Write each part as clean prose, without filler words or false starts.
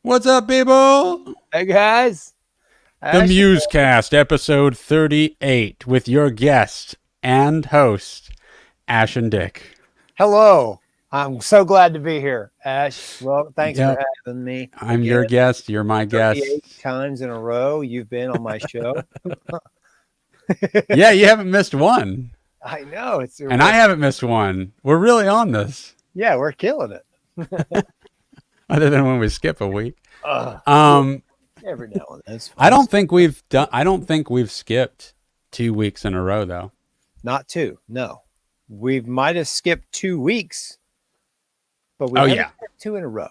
What's up, people? Hey guys, The Ash. MuseCast, episode 38, with your guest and host, Ash and Dick. Hello. I'm so glad to be here, Ash. Well, thanks for Yep, having me I'm again. your guest. You're my 38 guest. times in a row you've been on my show. Yeah, you haven't missed one, I know it's and I haven't missed one. We're really on this, yeah, we're killing it. other than when we skip a week. Yeah, Um, every now and then it's I fun. don't think we've done. I don't think we've skipped 2 weeks in a row, though. Not two. No, we might have skipped 2 weeks, but we Oh haven't yeah. skipped two in a row.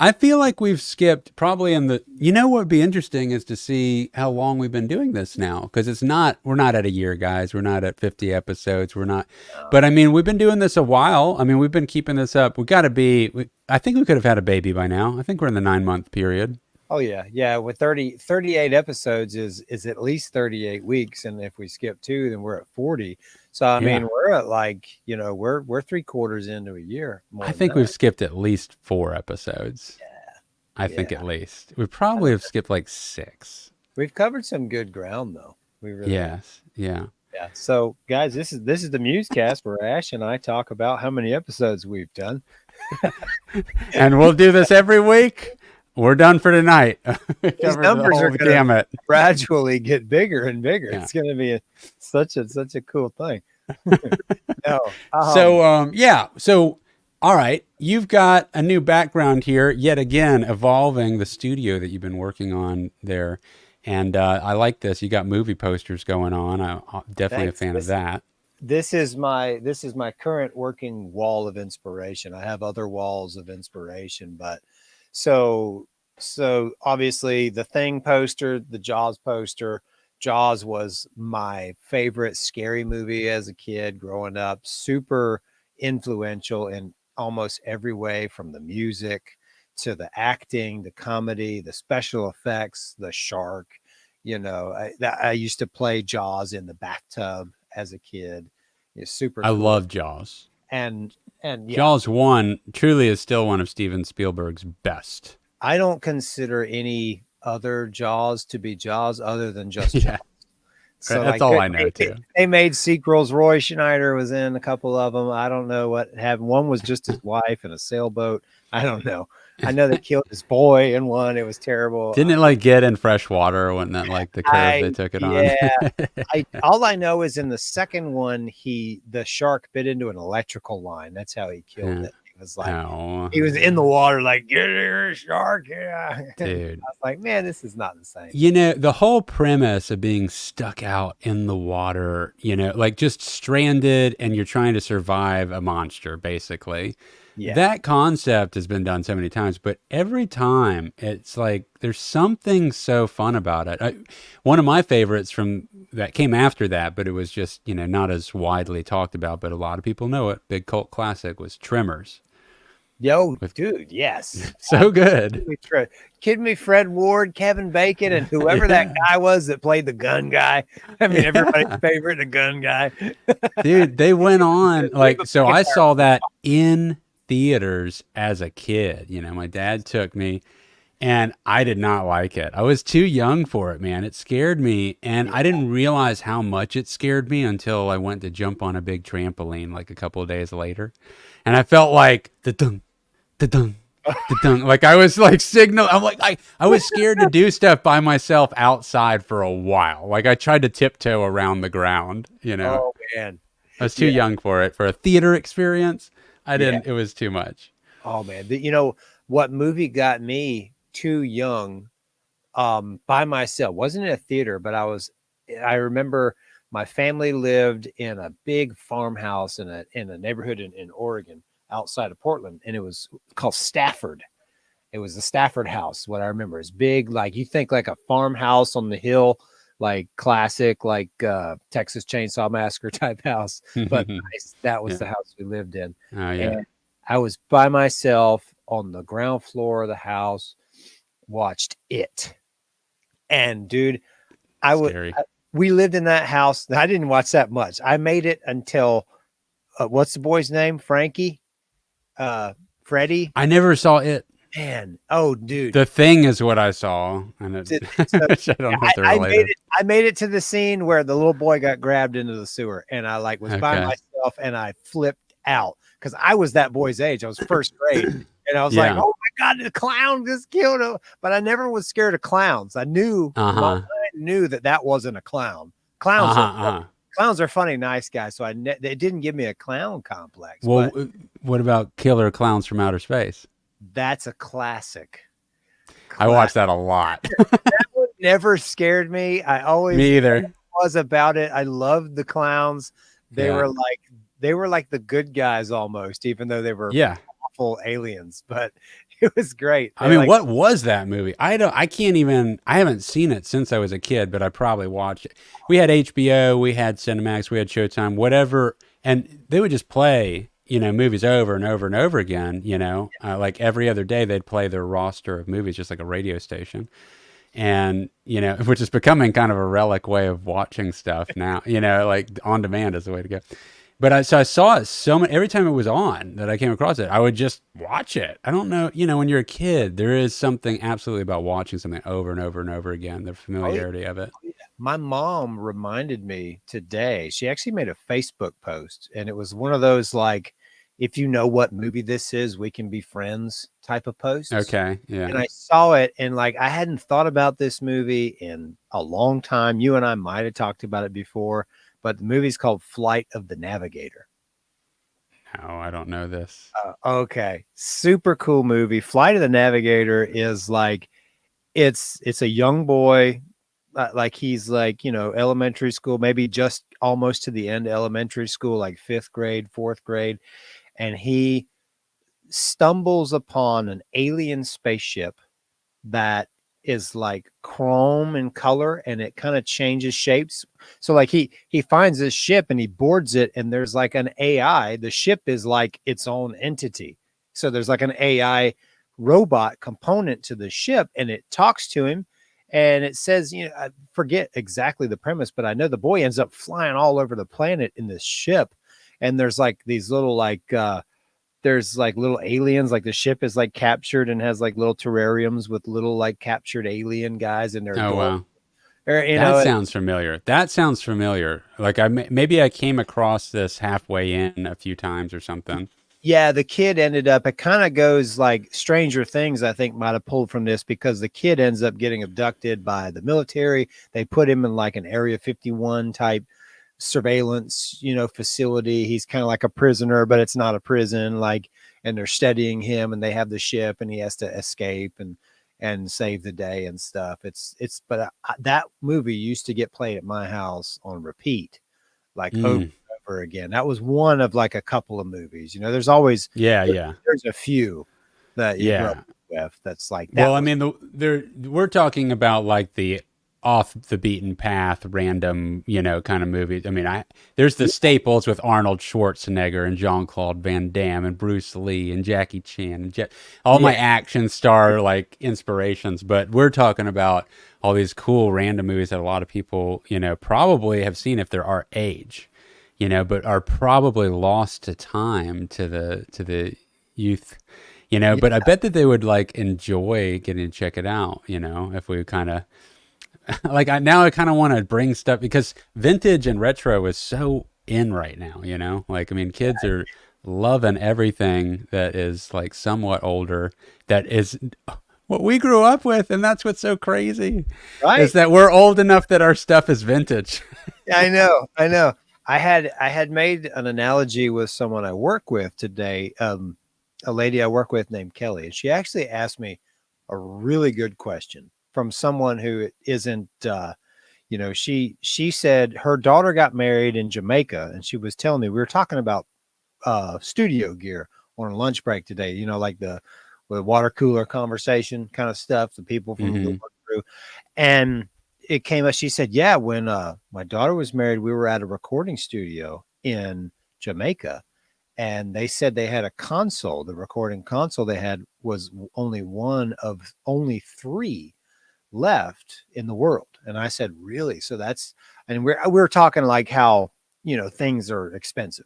I feel like we've skipped probably in the. You know what would be interesting is to see how long we've been doing this now, because it's not. We're not at a year, guys. We're not at 50 episodes. We're not. But I mean, we've been doing this a while. I mean, we've been keeping this up. We got to be. I think we could have had a baby by now. I think we're in the 9 month period. Oh yeah. With 38 episodes is at least 38 weeks, and if we skip two, then we're at 40. So I mean, Yeah, we're at we're 3/4 into a year, more I than think we've that. skipped at least 4 episodes. I think at Yeah, least we probably have skipped like 6. we've covered some good ground though. We really have. Yes. Yeah. Yeah. So guys, this is the MuseCast where Ash and I talk about how many episodes we've done. And we'll do this every week. We're done for tonight. We These covered the numbers are whole going to gamut. gradually get bigger and bigger. Yeah. It's going to be such a cool thing. No, All right, you've got a new background here, yet again, evolving the studio that you've been working on there. And I like this. You got movie posters going on. I'm definitely a thanks. fan of that. This is my current working wall of inspiration. I have other walls of inspiration, but so so obviously the Thing poster, the Jaws poster. Jaws was my favorite scary movie as a kid growing up. Super influential in almost every way, from the music to the acting, the comedy, the special effects, the shark. I used to play Jaws in the bathtub as a kid. It's super I cool. love Jaws. And and yeah, Jaws 1 truly is still one of Steven Spielberg's best. I don't consider any other Jaws to be Jaws other than just Jaws. Yeah, So that's like all I know, too. they made sequels. Roy Schneider was in a couple of them. I don't know what happened. One was just his wife in a sailboat. I don't know. I know they killed his boy in one. It was terrible. Didn't it like get in fresh water when that like the curve they I took it on? Yeah. I all I know is in the second one, the shark bit into an electrical line. That's how he killed Yeah. it. It was like Oh, he was in the water, like, get here, shark. Yeah. I dude. was like, man, this is not the same. You know, the whole premise of being stuck out in the water, like just stranded and you're trying to survive a monster, basically. Yeah. That concept has been done so many times, but every time it's like there's something so fun about it. One of my favorites from that came after that, but it was just, not as widely talked about, but a lot of people know it. Big cult classic was Tremors. Yo, With dude, yes. so good. Kidding me, Fred Ward, Kevin Bacon, and whoever that guy was that played the gun guy. I mean, everybody's favorite, the gun guy. Dude, they went on so I saw that in theaters as a kid. My dad took me and I did not like it. I was too young for it, man. It scared me, and I didn't realize how much it scared me until I went to jump on a big trampoline like a couple of days later. And I felt like the dunk, the dunk, the dunk. Like I was like I'm like I was scared to do stuff by myself outside for a while. Like I tried to tiptoe around the ground, Oh man. I was too Yeah. young for it. For a theater experience, I Yeah. didn't. It was too much. Oh man. What movie got me too young by myself? Wasn't in a theater, but I remember my family lived in a big farmhouse in a neighborhood in Oregon outside of Portland, and it was called Stafford. It was the Stafford House. What I remember is big, like you think like a farmhouse on the hill, like classic, like Texas Chainsaw Massacre type house. But nice. That was Yeah. the house we lived in. Oh yeah. And I was by myself on the ground floor of the house, watched it. And dude, Scary. we lived in that house. I didn't watch that much. I made it until what's the boy's name? Frankie? Freddie? I never saw it. Man, oh, dude. The Thing is what I saw, and So, which I don't know if they're related. I made it to the scene where the little boy got grabbed into the sewer, and I like was by Okay. myself, and I flipped out because I was that boy's age. I was first grade, and I was like, Yeah. "Oh my god, the clown just killed him!" But I never was scared of clowns. I knew my Uh-huh. mind knew that wasn't a clown. Clowns Uh-huh. are Uh-huh. clowns are funny, nice guys. So it didn't give me a clown complex, Well, but what about Killer Clowns from Outer Space? that's a classic. I watched that a lot. That one never scared me. I always Me either. was about it. I loved the clowns. They Yeah. were like they were like the good guys almost, even though they were Yeah. awful aliens. But it was great. I They mean, like what was that movie? I can't even, I haven't seen it since I was a kid, but I probably watched it. We had HBO, we had Cinemax, we had Showtime, whatever. And they would just play, movies over and over and over again, like every other day they'd play their roster of movies, just like a radio station. And, which is becoming kind of a relic way of watching stuff now, like on demand is the way to go. But so I saw it so many, every time it was on that I came across it, I would just watch it. I don't know, when you're a kid, there is something absolutely about watching something over and over and over again, the oh, yeah. familiarity of it. My mom reminded me today. She actually made a Facebook post, and it was one of those like, if you know what movie this is, we can be friends type of posts. Okay. Yeah. And I saw it, and like I hadn't thought about this movie in a long time. You and I might have talked about it before, but the movie's called Flight of the Navigator. No, I don't know this. Okay, super cool movie. Flight of the Navigator is like it's a young boy, like he's like elementary school, maybe just almost to the end of elementary school, like fifth grade, fourth grade, and he stumbles upon an alien spaceship that is like chrome in color, and it kind of changes shapes. So like he finds this ship and he boards it, and there's like an AI. The ship is like its own entity. So there's like an AI robot component to the ship, and it talks to him, and it says, I forget exactly the premise, but I know the boy ends up flying all over the planet in this ship, and there's like these little there's like little aliens, like the ship is like captured and has like little terrariums with little like captured alien guys, and they're Oh, adorable. wow. Or, That sounds familiar. That sounds familiar. Like maybe I came across this halfway in a few times or something. yeah, the kid ended up, it kind of goes like Stranger Things, I think might have pulled from this, because the kid ends up getting abducted by the military. They put him in like an Area 51 type surveillance, facility. He's kind of like a prisoner, but it's not a prison. Like, and they're studying him, and they have the ship, and he has to escape and save the day and stuff. But that movie used to get played at my house on repeat, like over and over again. That was one of like a couple of movies. There's always there's a few that you grow up with that's like that. Well, I mean, we're talking about like the off the beaten path, random, kind of movies. I mean, there's the staples with Arnold Schwarzenegger and Jean-Claude Van Damme and Bruce Lee and Jackie Chan and all my action star like inspirations. But we're talking about all these cool random movies that a lot of people, probably have seen if they're our age, but are probably lost to time to the youth. But I bet that they would like enjoy getting to check it out, if we kind of like I kind of want to bring stuff because vintage and retro is so in right now, like, I mean, kids are loving everything that is like somewhat older, that is what we grew up with. And that's what's so crazy, Right. is that we're old enough that our stuff is vintage. I know. I had made an analogy with someone I work with today, a lady I work with named Kelly, and she actually asked me a really good question from someone who isn't, she said her daughter got married in Jamaica, and she was telling me, we were talking about studio gear on a lunch break today, like the water cooler conversation kind of stuff, the people from the work crew, and it came up. She said, yeah, when my daughter was married, we were at a recording studio in Jamaica, and they said they had a console. The recording console they had was only one of only 3 left in the world. And I said, really? So and we were talking like how, things are expensive.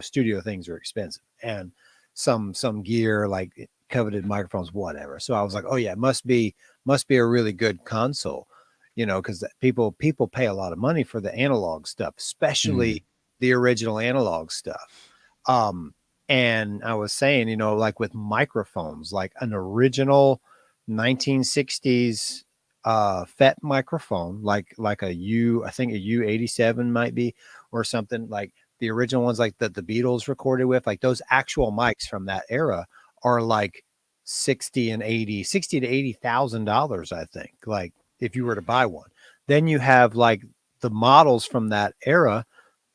Studio things are expensive, and some gear like coveted microphones, whatever. So I was like, oh yeah, it must be a really good console, because people pay a lot of money for the analog stuff, Mm. especially the original analog stuff. Um, and I was saying, like with microphones, like an original 1960s FET microphone, like I think a U87 might be, or something like the original ones like that the Beatles recorded with, like those actual mics from that era are like 60 to $80,000, I think. Like if you were to buy one, then you have like the models from that era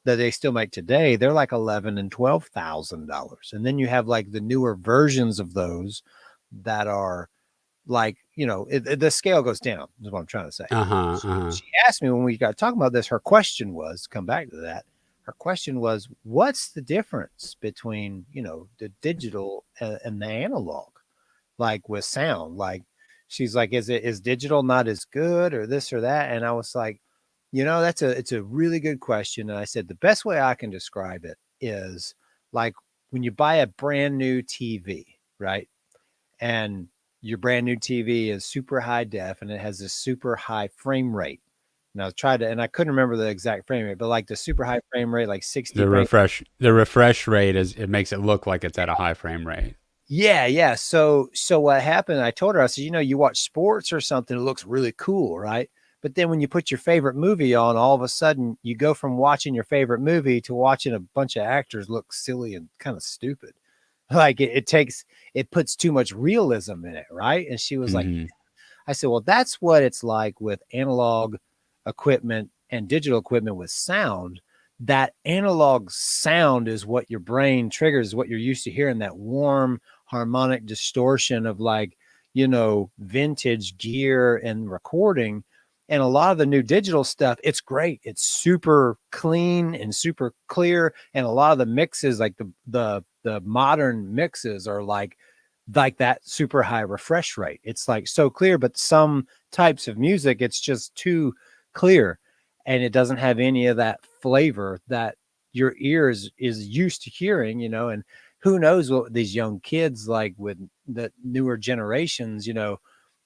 that they still make today. They're like $11,000 and $12,000, and then you have like the newer versions of those that are like, the scale goes down. Is what I'm trying to say. Uh-huh. Uh-huh. She asked me when we got talking about this. Her question was, come back to that. Her question was, what's the difference between the digital and the analog, like with sound? Like she's like, is digital not as good or this or that? And I was like, it's a really good question. And I said the best way I can describe it is like when you buy a brand new TV, right? And your brand new TV is super high def and it has this super high frame rate. And I was trying to, and I couldn't remember the exact frame rate, but like the super high frame rate, like 60 frames. The refresh rate is, it makes it look like it's at a high frame rate. Yeah, yeah. So what happened? I told her, I said, you watch sports or something, it looks really cool, right? But then when you put your favorite movie on, all of a sudden you go from watching your favorite movie to watching a bunch of actors look silly and kind of stupid. Like it puts too much realism in it, right? And she was like, Mm-hmm. I said, well, that's what it's like with analog equipment and digital equipment with sound. That analog sound is what your brain triggers, what you're used to hearing, that warm harmonic distortion of like, vintage gear and recording. And a lot of the new digital stuff, it's great. It's super clean and super clear. And a lot of the mixes, like the modern mixes are like that super high refresh rate. It's like so clear, but some types of music, it's just too clear and it doesn't have any of that flavor that your ears is used to hearing, and who knows what these young kids like with the newer generations.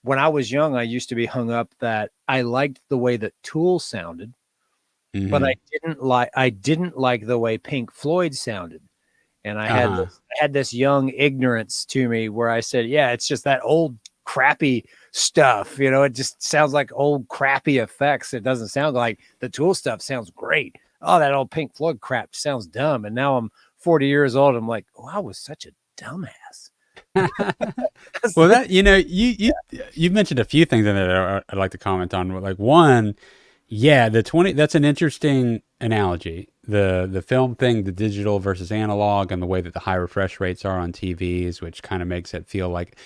When I was young, I used to be hung up that I liked the way that Tool sounded, but Mm-hmm. I didn't like the way Pink Floyd sounded. And Uh-huh. I had this young ignorance to me where I said, yeah, it's just that old crappy stuff. It just sounds like old crappy effects. It doesn't sound like the Tool stuff sounds great. Oh, that old Pink Floyd crap sounds dumb. And now I'm 40 years old. I'm like, oh, I was such a dumbass. Well, that, you mentioned a few things in there that I'd like to comment on. Like one, yeah, the 20, that's an interesting analogy. The film thing, the digital versus analog, and the way that the high refresh rates are on TVs, which kind of makes it feel like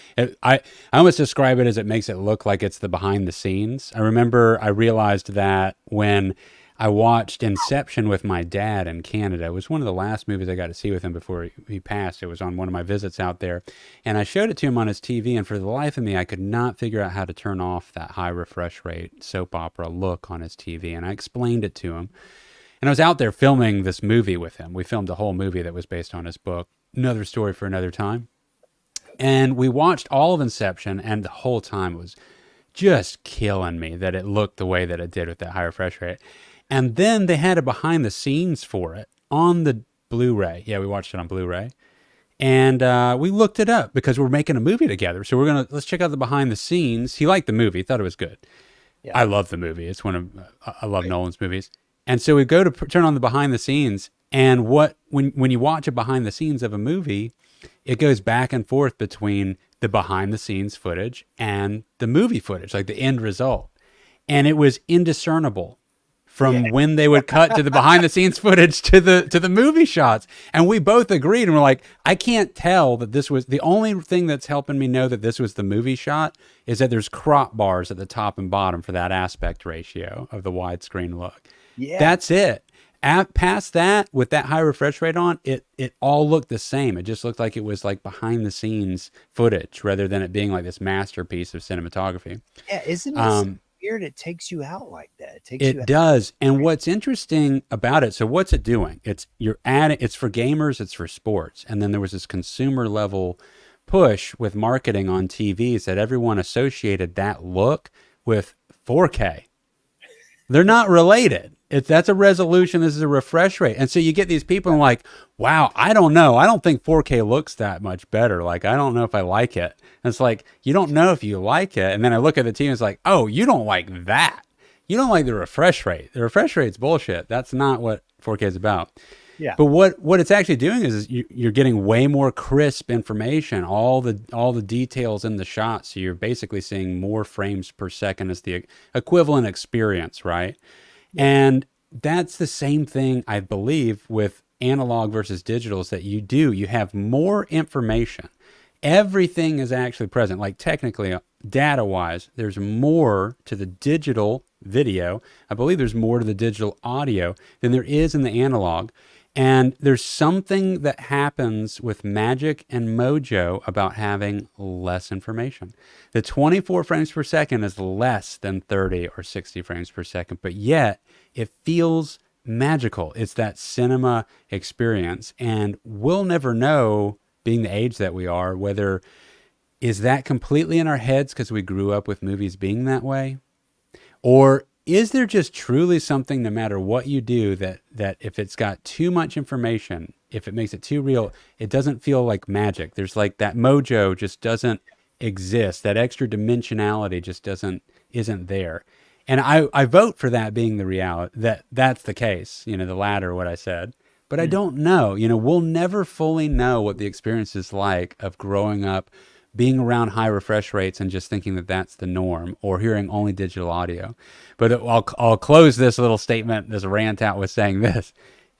I almost describe it as it makes it look like it's the behind the scenes. I remember I realized that when I watched Inception with my dad in Canada. It was one of the last movies I got to see with him before he passed. It was on one of my visits out there. And I showed it to him on his TV, and for the life of me, I could not figure out how to turn off that high refresh rate soap opera look on his TV. And I explained it to him. And I was out there filming this movie with him. We filmed a whole movie that was based on his book. Another story for another time. And we watched all of Inception, and the whole time it was just killing me that it looked the way that it did with that high refresh rate. And then they had a behind the scenes for it on the Blu-ray. Yeah, we watched it on Blu-ray. And we looked it up because we're making a movie together. So let's check out the behind the scenes. He liked the movie, thought it was good. Yeah. I love the movie. It's I love Nolan's movies. And so we go to turn on the behind the scenes. And when you watch a behind the scenes of a movie, it goes back and forth between the behind the scenes footage and the movie footage, like the end result. And it was indiscernible Yeah. from when they would cut to the behind the scenes footage to the movie shots. And we both agreed and we're like, I can't tell that this was the only thing that's helping me know that this was the movie shot is that there's crop bars at the top and bottom for that aspect ratio of the widescreen look. Yeah. That's it. Past that, with that high refresh rate on, it all looked the same. It just looked like it was like behind the scenes footage rather than it being like this masterpiece of cinematography. Yeah. Isn't it so weird? It takes you out like that. It takes you It out. does. And what's interesting about it, so what's it doing? It's for gamers, it's for sports. And then there was this consumer level push with marketing on TVs that everyone associated that look with 4K. They're not related. That's a resolution. This is a refresh rate. And so you get these people and like, wow, I don't know. I don't think 4K looks that much better. Like, I don't know if I like it. And it's like, you don't know if you like it. And then I look at the team and it's like, oh, you don't like that. You don't like the refresh rate. The refresh rate's bullshit. That's not what 4K is about. Yeah. But what it's actually doing is you're getting way more crisp information, all the details in the shot. So you're basically seeing more frames per second as the equivalent experience, right? Yeah. And that's the same thing, I believe, with analog versus digital, is that you have more information. Everything is actually present. Like technically, data-wise, there's more to the digital video. I believe there's more to the digital audio than there is in the analog. And there's something that happens with Magic and Mojo about having less information. The 24 frames per second is less than 30 or 60 frames per second, but yet it feels magical. It's that cinema experience. And we'll never know, being the age that we are, whether is that completely in our heads because we grew up with movies being that way? Or is there just truly something, no matter what you do, that if it's got too much information, if it makes it too real, it doesn't feel like magic? There's like that mojo just doesn't exist. That extra dimensionality just isn't there. And I vote for that being the reality, that's the case, the latter, what I said. But I don't know, we'll never fully know what the experience is like of growing up, being around high refresh rates and just thinking that that's the norm, or hearing only digital audio. But I'll close this little statement, this rant out with saying this.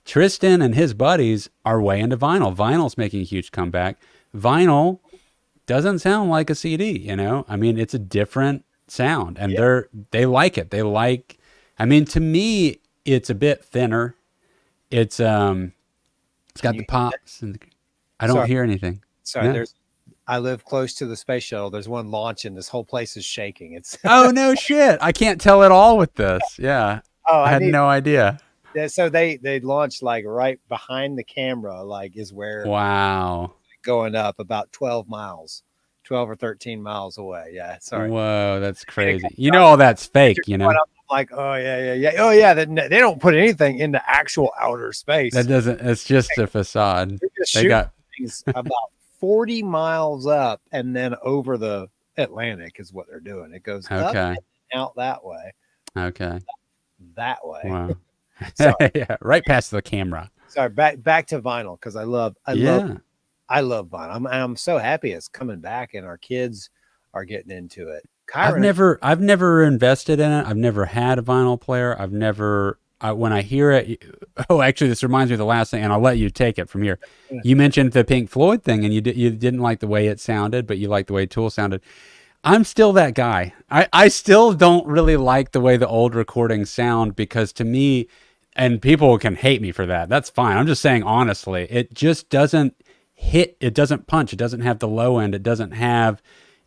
Tristan and his buddies are way into vinyl. Vinyl's making a huge comeback. Vinyl doesn't sound like a CD, I mean, it's a different sound, and they like it. To me, it's a bit thinner. It's got the pops, and I don't hear anything. Sorry, yeah. I live close to the space shuttle. There's one launching. This whole place is shaking. It's oh no shit! I can't tell at all with this. Yeah. Oh, I had no idea. So they launched like right behind the camera, like is where. Wow. Going up about 12 or 13 miles away. Yeah. Sorry. Whoa, that's crazy. All that's fake. I'm like, oh yeah. Oh yeah. They don't put anything into actual outer space. That doesn't. It's just a facade. They got things about 40 miles up and then over the Atlantic is what they're doing. It goes up and out that way. Okay. That way. Wow. Yeah, right past the camera. Sorry, back to vinyl, because I love vinyl. I'm so happy it's coming back and our kids are getting into it. I've never invested in it. I've never had a vinyl player. When I hear it, actually, this reminds me of the last thing, and I'll let you take it from here. You mentioned the Pink Floyd thing, and you didn't like the way it sounded, but you liked the way Tool sounded. I'm still that guy. I still don't really like the way the old recordings sound, because to me, and people can hate me for that, that's fine. I'm just saying honestly, it just doesn't hit. It doesn't punch. It doesn't have the low end. It doesn't have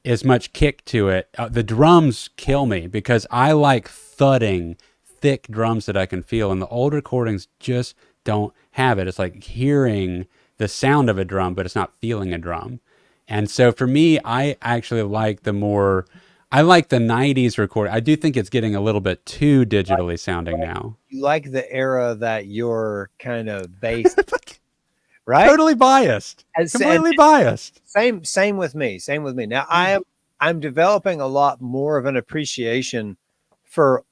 as much kick to it. The drums kill me because I like thudding, thick drums that I can feel, and the old recordings just don't have it. It's like hearing the sound of a drum, but it's not feeling a drum. And so for me, I actually like the 90s recording. I do think it's getting a little bit too digitally sounding now. You like the era that you're kind of based, right? Totally biased. Completely biased. Same with me. Now I'm developing a lot more of an appreciation for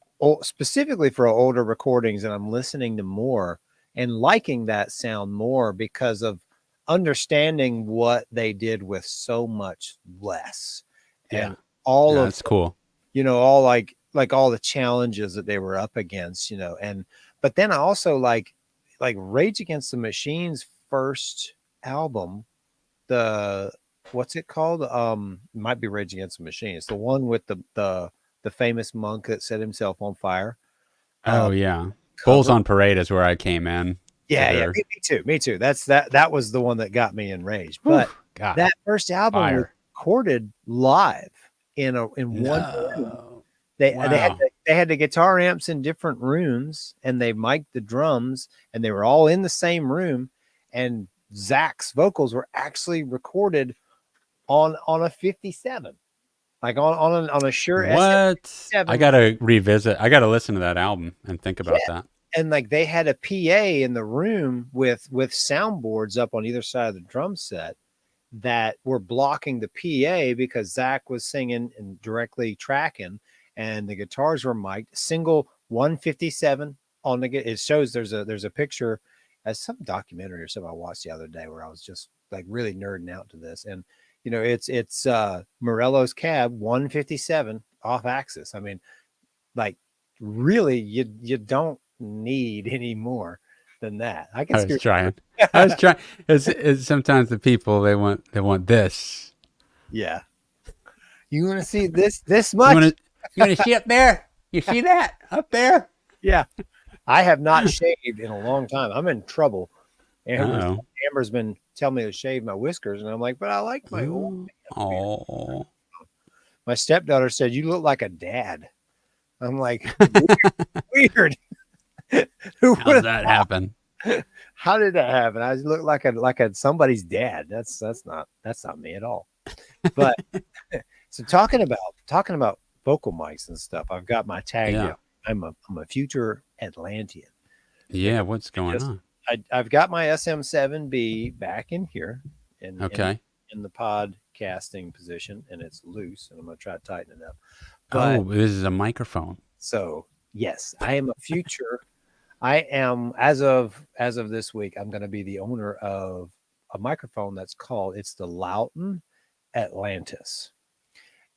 specifically for older recordings, and I'm listening to more and liking that sound more because of understanding what they did with so much less. And that's cool. All like all the challenges that they were up against, but then I also like Rage Against the Machine's first album, what's it called? It might be Rage Against the Machine. It's the one with the famous monk that set himself on fire. Oh yeah. Bulls on Parade is where I came in. Yeah, me too. That was the one that got me enraged. But that first album was recorded live in one room. They had the guitar amps in different rooms, and they mic'd the drums, and they were all in the same room. And Zach's vocals were actually recorded on a 57, like on a Shure What? I SM57. gotta revisit. I gotta listen to that album and think about Yeah, that. and like they had a PA in the room with soundboards up on either side of the drum set that were blocking the PA because Zach was singing and directly tracking, and the guitars were mic'd. Single 157 on the. It shows there's a picture as some documentary or something I watched the other day where I was just like really nerding out to this, and it's Morello's Cab 157 off axis. I mean, like really, you don't need any more than that. I can I was screw. trying. I was trying. It's sometimes the people they want this. Yeah. You want to see this You much? want to see up there? You see that up there? Yeah. I have not shaved in a long time. I'm in trouble. Oh. Amber's been telling me to shave my whiskers, and I'm like, but I like my old man beard. Oh. My stepdaughter said, "You look like a dad." I'm like, weird. Who How's would that happen? How did that happen? I look like a somebody's dad. That's not me at all. But so talking about vocal mics and stuff, I've got my tag Yeah. down. I'm a future Atlantean. Yeah. What's going on? I've got my SM7B back in here Okay. in the podcasting position, and it's loose, and I'm gonna try to tighten it up. But This is a microphone. so yes, I am a future. I am as of this week, I'm going to be the owner of a microphone it's the Loughton Atlantis,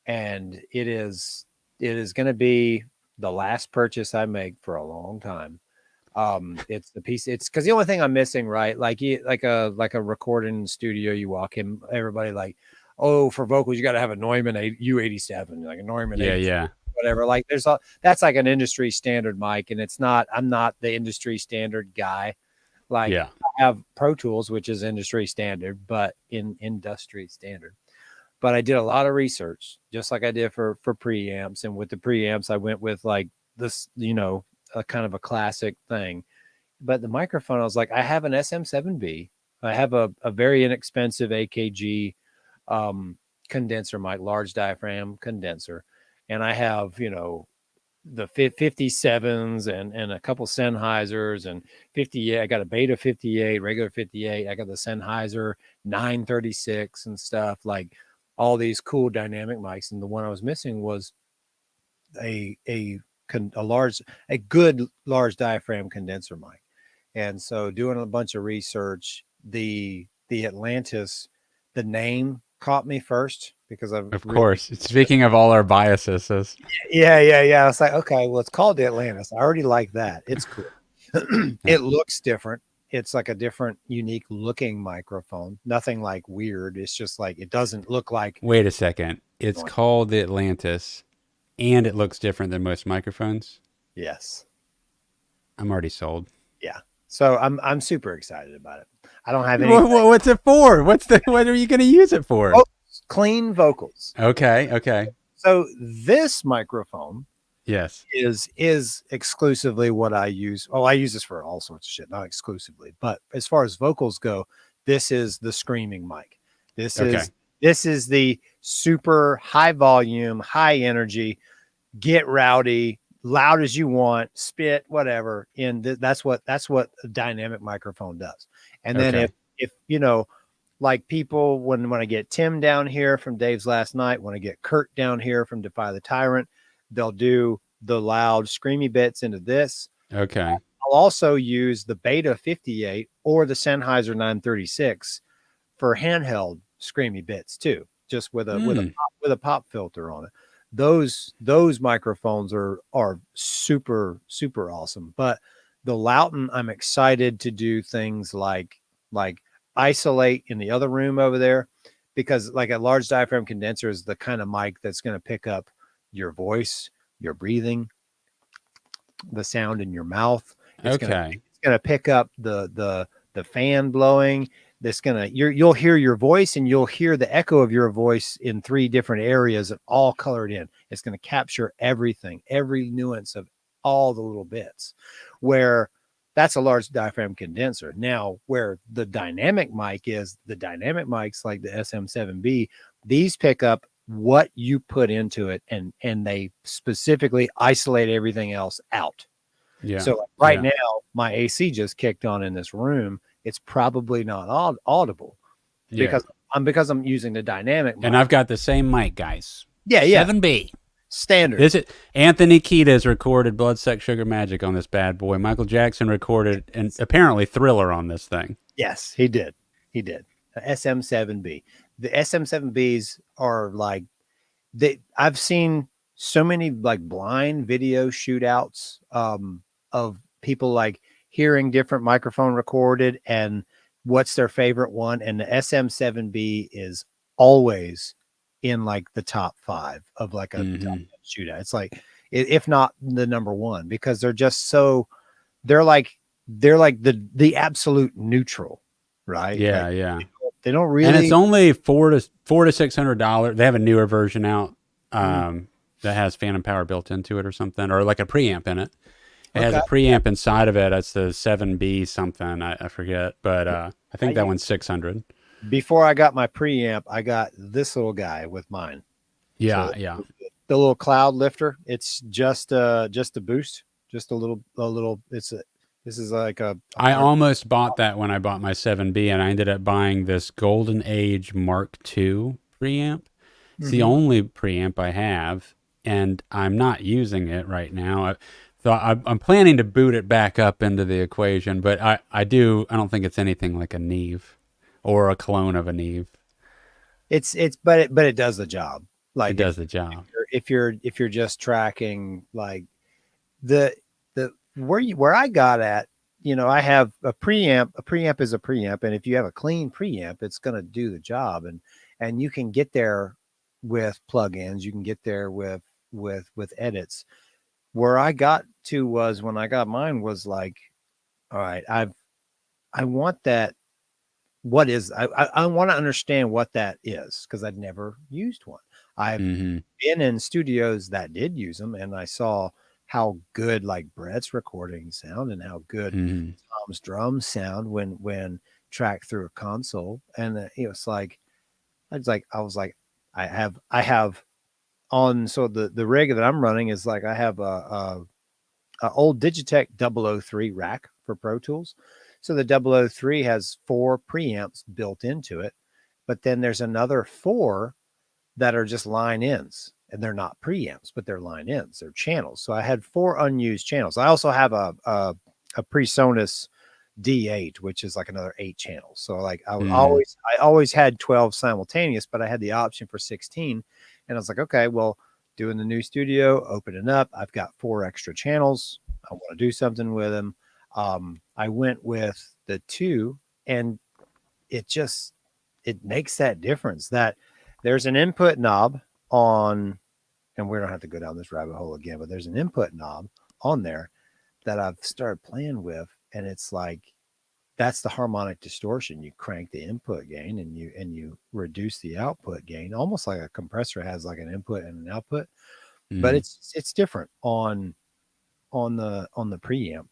and it is going to be the last purchase I make for a long time. It's the piece. It's because the only thing I'm missing, right? Like a recording studio, you walk in, everybody like, oh, for vocals you got to have a Neumann U87, like a Neumann. Yeah. Whatever. Like that's like an industry standard mic, and I'm not the industry standard guy. Like Yeah. I have Pro Tools, which is industry standard, but in industry standard. But I did a lot of research, just like I did for preamps, and with the preamps, I went with like this, a kind of a classic thing. But the microphone, I was like, I have an SM7B. I have a very inexpensive AKG condenser mic, large diaphragm condenser. And I have, the 57s and a couple Sennheisers and 58. I got a Beta 58, regular 58. I got the Sennheiser 936 and stuff, like all these cool dynamic mics. And the one I was missing was a good large diaphragm condenser mic. And so doing a bunch of research, the Atlantis, the name caught me first because Of course. Speaking of all our biases. Yeah. I was like, okay, well, it's called the Atlantis. I already like that. It's cool. It looks different. It's like a different, unique looking microphone. Nothing like weird. It's just like, it doesn't look like. Wait a second. It's called the Atlantis, and it looks different than most microphones. Yes. I'm already sold. Yeah. So I'm super excited about it. I don't have any. What's it for? What are you going to use it for? Clean vocals. Okay. So this microphone, yes, is exclusively what I use. Oh, I use this for all sorts of shit, not exclusively, but as far as vocals go, this is the screaming mic. This is the super high volume, high energy, get rowdy, loud as you want, spit, whatever. And that's what a dynamic microphone does. And then if like people, when I get Tim down here from Dave's Last Night, when I get Kurt down here from Defy the Tyrant, they'll do the loud screamy bits into this. Okay. I'll also use the Beta 58 or the Sennheiser 936 for handheld screamy bits too, just with a pop filter on it. Those microphones are super, super awesome. But the Loughton, I'm excited to do things like isolate in the other room over there, because like a large diaphragm condenser is the kind of mic that's going to pick up your voice, your breathing, the sound in your mouth. It's going to pick up the fan blowing. You'll hear your voice, and you'll hear the echo of your voice in 3 different areas and all colored in. It's going to capture everything, every nuance of all the little bits, where that's a large diaphragm condenser. Now, where the dynamic mic is, the dynamic mics like the SM7B These pick up what you put into it, and they specifically isolate everything else out. Yeah. So like right now, my AC just kicked on in this room. It's probably not audible because I'm using the dynamic mic. And I've got the same mic, guys. Yeah, 7B. Standard. Is it Anthony Kiedis recorded Blood, Sex, Sugar, Magic on this bad boy. Michael Jackson recorded and apparently Thriller on this thing. Yes, he did. He did. SM7B. The SM7Bs are like I've seen so many like blind video shootouts of people like hearing different microphone recorded and what's their favorite one. And the SM7B is always in like the top 5 of like a shootout. It's like, if not the number 1, because they're just so, they're like the absolute neutral, right? Yeah, like, they don't really, and it's only $400 to $600. They have a newer version out that has phantom power built into it or something, or like a preamp in it. It has a preamp inside of it. That's the 7B something. I forget, but I think that one's 600. Before I got my preamp, I got this little guy with mine. Yeah, so the little cloud lifter. It's just a boost, just a little. This is like a I almost bought that when I bought my 7B, and I ended up buying this Golden Age Mark II preamp. It's the only preamp I have, and I'm not using it right now. I'm planning to boot it back up into the equation, but I don't think it's anything like a Neve or a clone of a Neve. But it does the job. Like it does the job. If you're just tracking like where I got at, I have a preamp. A preamp is a preamp, and if you have a clean preamp, it's going to do the job. And you can get there with plugins. You can get there with edits. Where I got to was when I got mine was like, all right, I want that. What is I want to understand what that is, because I'd never used one. I've been in studios that did use them, and I saw how good like Brett's recordings sound and how good Tom's drums sound when tracked through a console. And it's like I was like I have on, so the rig that I'm running is like I have a old Digitech 003 rack for Pro Tools. So the 003 has 4 preamps built into it, but then there's another 4 that are just line ins, and they're not preamps, but they're line ins, they're channels. So I had 4 unused channels. I also have a PreSonus D8, which is like another 8 channels. So like I always had 12 simultaneous, but I had the option for 16. And I was like, okay, well, doing the new studio, opening up, I've got 4 extra channels. I want to do something with them. I went with the 2, and it makes that difference. That there's an input knob on, and we don't have to go down this rabbit hole again, but there's an input knob on there that I've started playing with, and it's like, that's the harmonic distortion. You crank the input gain and you reduce the output gain, almost like a compressor has like an input and an output, but it's different on the preamp.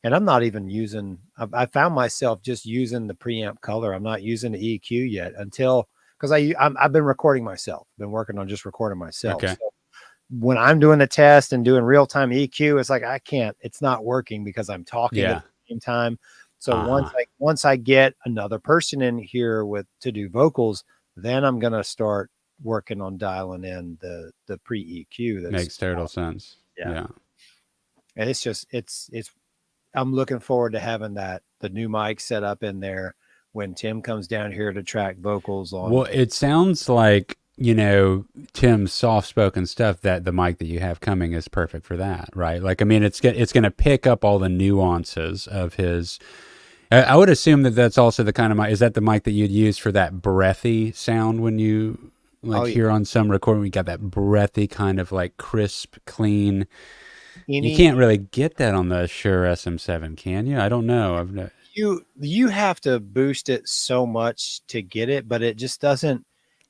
And I'm not even using, I found myself just using the preamp color. I'm not using the EQ yet because I've been recording myself, been working on just recording myself. Okay. So when I'm doing the test and doing real-time EQ, it's like, it's not working because I'm talking at the same time. So once I get another person in here to do vocals, then I'm going to start working on dialing in the pre-EQ. That makes total sense. Yeah. And it's I'm looking forward to having the new mic set up in there when Tim comes down here to track vocals on. Well, it sounds like, Tim's soft-spoken stuff, that the mic that you have coming is perfect for that, right? Like, I mean, it's going to pick up all the nuances of his. I would assume that that's also the kind of mic. Is that the mic that you'd use for that breathy sound when you hear on some recording? We got that breathy kind of like crisp, clean. You can't really get that on the Shure SM7, can you? I don't know. You have to boost it so much to get it, but it just doesn't.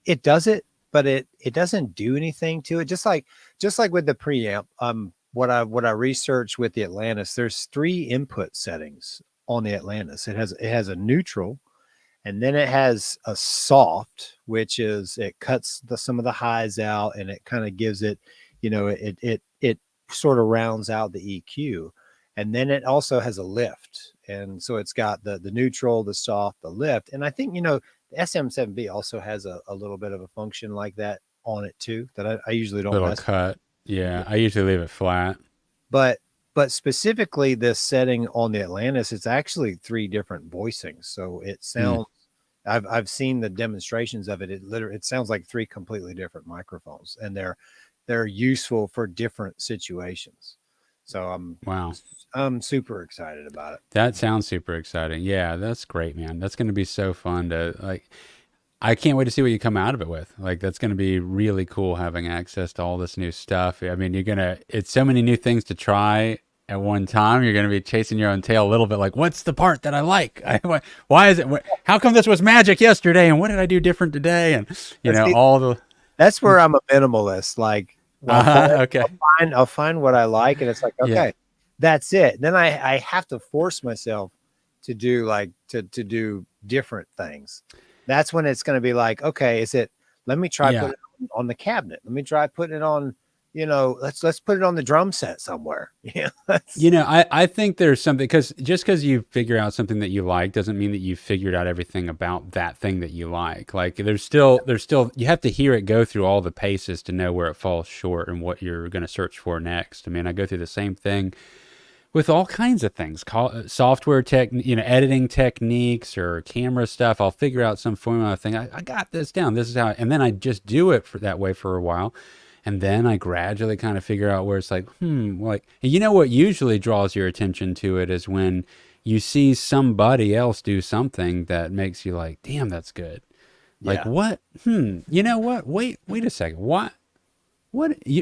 It does it, but it doesn't do anything to it. Just like with the preamp. What I researched with the Atlantis, there's 3 input settings on the Atlantis. It has a neutral, And then it has a soft, which is it cuts some of the highs out, and it kind of gives it, it sort of rounds out the EQ. And then it also has a lift, and so it's got the neutral, the soft, the lift. And I think the SM7B also has a little bit of a function like that on it too, that I usually don't Little mess cut. Yeah, with. I usually leave it flat. But specifically this setting on the Atlantis, it's actually 3 different voicings. So it sounds, I've seen the demonstrations of it. It sounds like 3 completely different microphones, and they're useful for different situations. So Wow. I'm super excited about it. That sounds super exciting. Yeah, that's great, man. That's going to be so fun to like. I can't wait to see what you come out of it with. Like, that's going to be really cool having access to all this new stuff. I mean, it's so many new things to try at one time. You're going to be chasing your own tail a little bit. Like, what's the part that I like? Why is it? How come this was magic yesterday? And what did I do different today? And, all the. That's where I'm a minimalist. Like, Okay. I'll find what I like, and it's like, okay, Yeah. that's it. Then I have to force myself to do to do different things. That's when it's going to be like, okay, let me try putting it on the cabinet. Let me try putting it on, let's put it on the drum set somewhere. Yeah. I think there's something, because just because you figure out something that you like doesn't mean that you've figured out everything about that thing that you like. Like there's still, you have to hear it go through all the paces to know where it falls short and what you're going to search for next. I mean, I go through the same thing with all kinds of things, software editing techniques or camera stuff. I'll figure out some formula thing. I got this down. This is how, and then I just do it that way for a while. And then I gradually kind of figure out where it's like, what usually draws your attention to it is when you see somebody else do something that makes you like, damn, that's good. Like, what? You know what? Wait a second.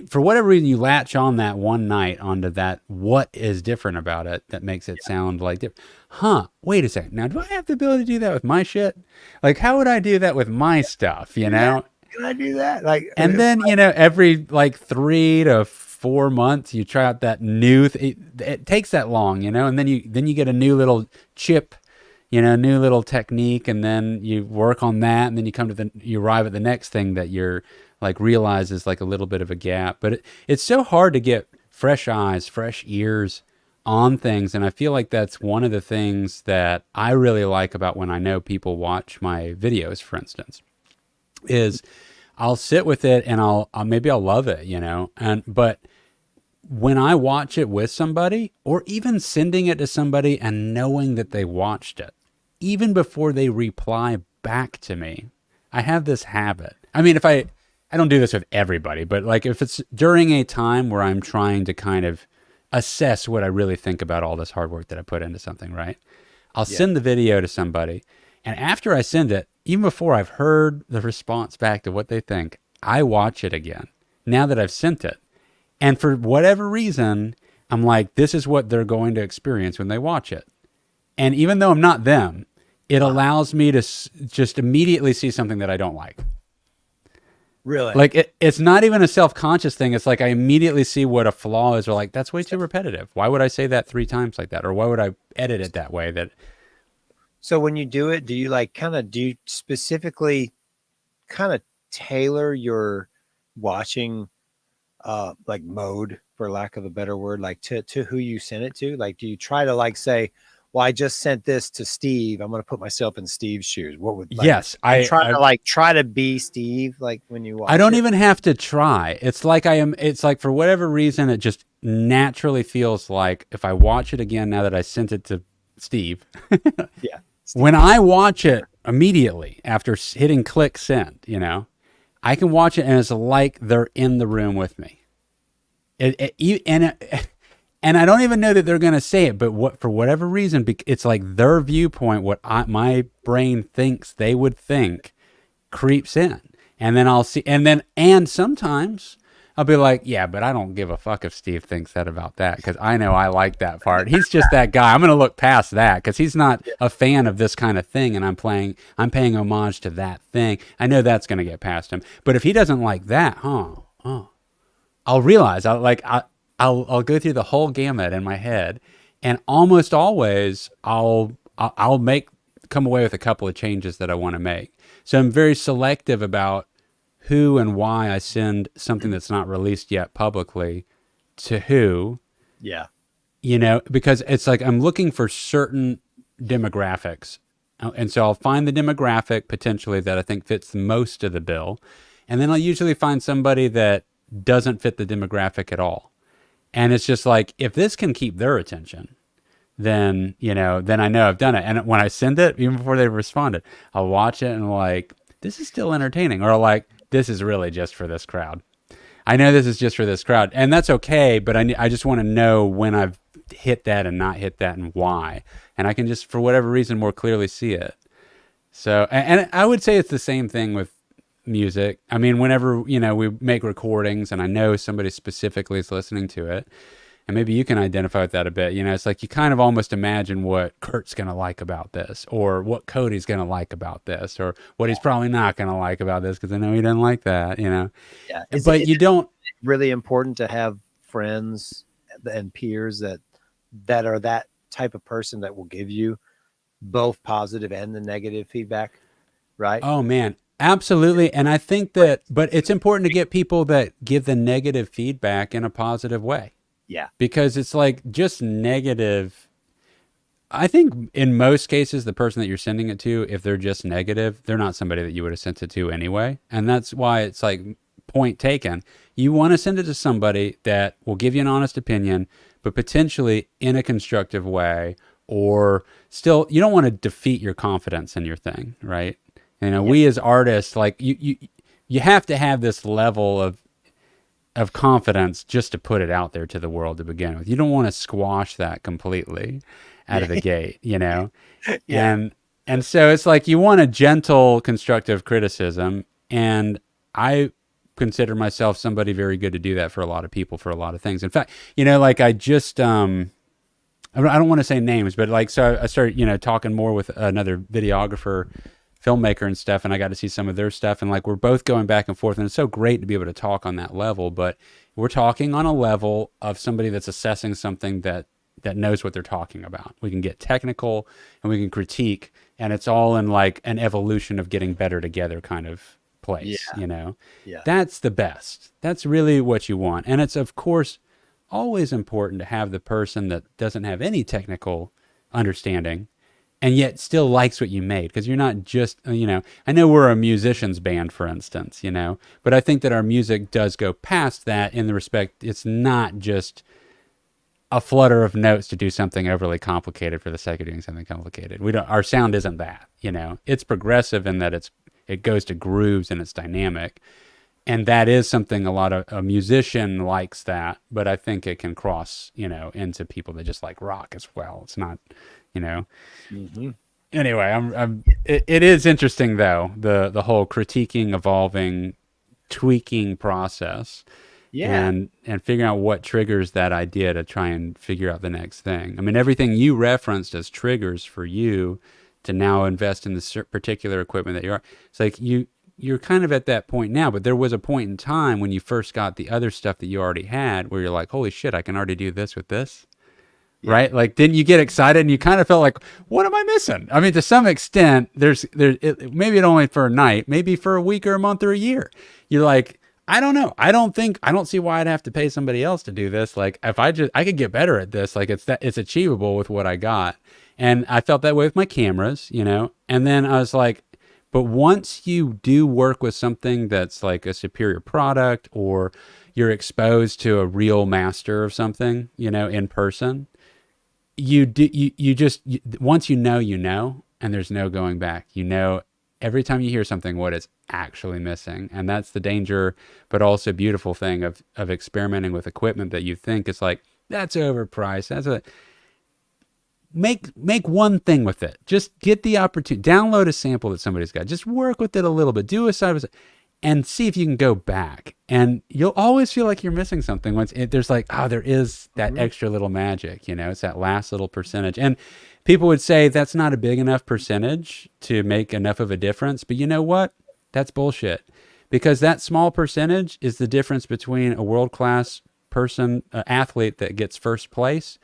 For whatever reason, you latch on that one night onto that. What is different about it that makes it sound like different? Wait a second. Now, do I have the ability to do that with my shit? Like, how would I do that with my stuff? Can I do that? And then every like 3 to 4 months, you try out that new. It takes that long, and then you get a new little chip, new little technique, and then you work on that, and then you arrive at the next thing that you're like realizes like a little bit of a gap. But it's so hard to get fresh eyes, fresh ears on things. And I feel like that's one of the things that I really like about when I know people watch my videos, for instance, is I'll sit with it and I'll love it, but when I watch it with somebody, or even sending it to somebody and knowing that they watched it, even before they reply back to me, I have this habit. I mean, I don't do this with everybody, but like if it's during a time where I'm trying to kind of assess what I really think about all this hard work that I put into something, right? I'll send the video to somebody, and after I send it, even before I've heard the response back to what they think, I watch it again now that I've sent it. And for whatever reason, I'm like, this is what they're going to experience when they watch it. And even though I'm not them, it allows me to just immediately see something that I don't like. Really? Like it's not even a self-conscious thing. It's like I immediately see what a flaw is, or like, that's way too repetitive. Why would I say that 3 times like that? Or why would I edit it that way? So when you do it, do you specifically kind of tailor your watching like mode, for lack of a better word, like to who you send it to? Like, do you try to like say, well, I just sent this to Steve, I'm going to put myself in Steve's shoes? What would yes, I try to be Steve, like when you watch I don't even have to try. It's like for whatever reason, it just naturally feels like if I watch it again now that I sent it to Steve, Steve. When I watch it immediately after hitting click send, I can watch it and it's like they're in the room with me. And I don't even know that they're going to say it, but for whatever reason, it's like their viewpoint, what my brain thinks they would think, creeps in. And then I'll see, and sometimes I'll be like, yeah, but I don't give a fuck if Steve thinks that about that, because I know I like that part. He's just that guy. I'm going to look past that because he's not a fan of this kind of thing, and I'm paying homage to that thing. I know that's going to get past him. But if he doesn't like that, I'll realize I'll go through the whole gamut in my head, and almost always I'll make come away with a couple of changes that I want to make. So I'm very selective about who and why I send something that's not released yet publicly to who. Yeah. Because it's like I'm looking for certain demographics. And so I'll find the demographic potentially that I think fits most of the bill. And then I'll usually find somebody that doesn't fit the demographic at all. And it's just like, if this can keep their attention, then, then I know I've done it. And when I send it, even before they've responded, I'll watch it and like, this is still entertaining. Or like, this is really just for this crowd. I know this is just for this crowd. And that's okay, but I just want to know when I've hit that and not hit that and why. And I can just, for whatever reason, more clearly see it. So, and I would say it's the same thing with music. I mean, whenever, we make recordings and I know somebody specifically is listening to it, and maybe you can identify with that a bit. It's like you kind of almost imagine what Kurt's going to like about this, or what Cody's going to like about this, or what he's probably not going to like about this because I know he doesn't like that, Yeah. But you don't. Really important to have friends and peers that are that type of person that will give you both positive and the negative feedback, right? Oh man, absolutely. And I think that, but it's important to get people that give the negative feedback in a positive way. Yeah. Because it's like just negative. I think in most cases, the person that you're sending it to, if they're just negative, they're not somebody that you would have sent it to anyway. And that's why it's like, point taken. You want to send it to somebody that will give you an honest opinion, but potentially in a constructive way, or still, you don't want to defeat your confidence in your thing, right? We as artists, like you have to have this level of confidence just to put it out there to the world to begin with. You don't want to squash that completely out of the gate, Yeah. And so it's like you want a gentle, constructive criticism, and I consider myself somebody very good to do that for a lot of people, for a lot of things. In fact, like I just, I don't want to say names, but like, so I started, talking more with another videographer, filmmaker and stuff, and I got to see some of their stuff, and like, we're both going back and forth, and it's so great to be able to talk on that level, but we're talking on a level of somebody that's assessing something that knows what they're talking about. We can get technical and we can critique, and it's all in like an evolution of getting better together kind of place. Yeah. That's the best. That's really what you want. And it's of course always important to have the person that doesn't have any technical understanding and yet still likes what you made, because you're not just, I know we're a musician's band, for instance, but I think that our music does go past that in the respect it's not just a flutter of notes to do something overly complicated for the sake of doing something complicated. Our sound isn't that, it's progressive in that it goes to grooves and it's dynamic. And that is something a musician likes that, but I think it can cross, into people that just like rock as well. It's not, Mm-hmm. Anyway, it is interesting though, the whole critiquing, evolving, tweaking process. Yeah. And figuring out what triggers that idea to try and figure out the next thing. I mean, everything you referenced as triggers for you to now invest in this particular equipment that you are. It's like you're kind of at that point now, but there was a point in time when you first got the other stuff that you already had where you're like, holy shit, I can already do this with this. Yeah. Right? Like, didn't you get excited and you kind of felt like, what am I missing? I mean, to some extent, maybe it only for a night, maybe for a week or a month or a year. You're like, I don't know. I don't see why I'd have to pay somebody else to do this. Like, if I could get better at this, like it's achievable with what I got. And I felt that way with my cameras, and then I was like, but once you do work with something that's like a superior product, or you're exposed to a real master of something, in person, once you know, and there's no going back, every time you hear something, what is actually missing. And that's the danger, but also beautiful thing of experimenting with equipment that you think is like, that's overpriced. Make one thing with it. Just get the opportunity. Download a sample that somebody's got. Just work with it a little bit. Do a side by side and see if you can go back. And you'll always feel like you're missing something once there's like, there is that extra little magic, it's that last little percentage. And people would say that's not a big enough percentage to make enough of a difference. But you know what? That's bullshit. Because that small percentage is the difference between a world-class athlete that gets first place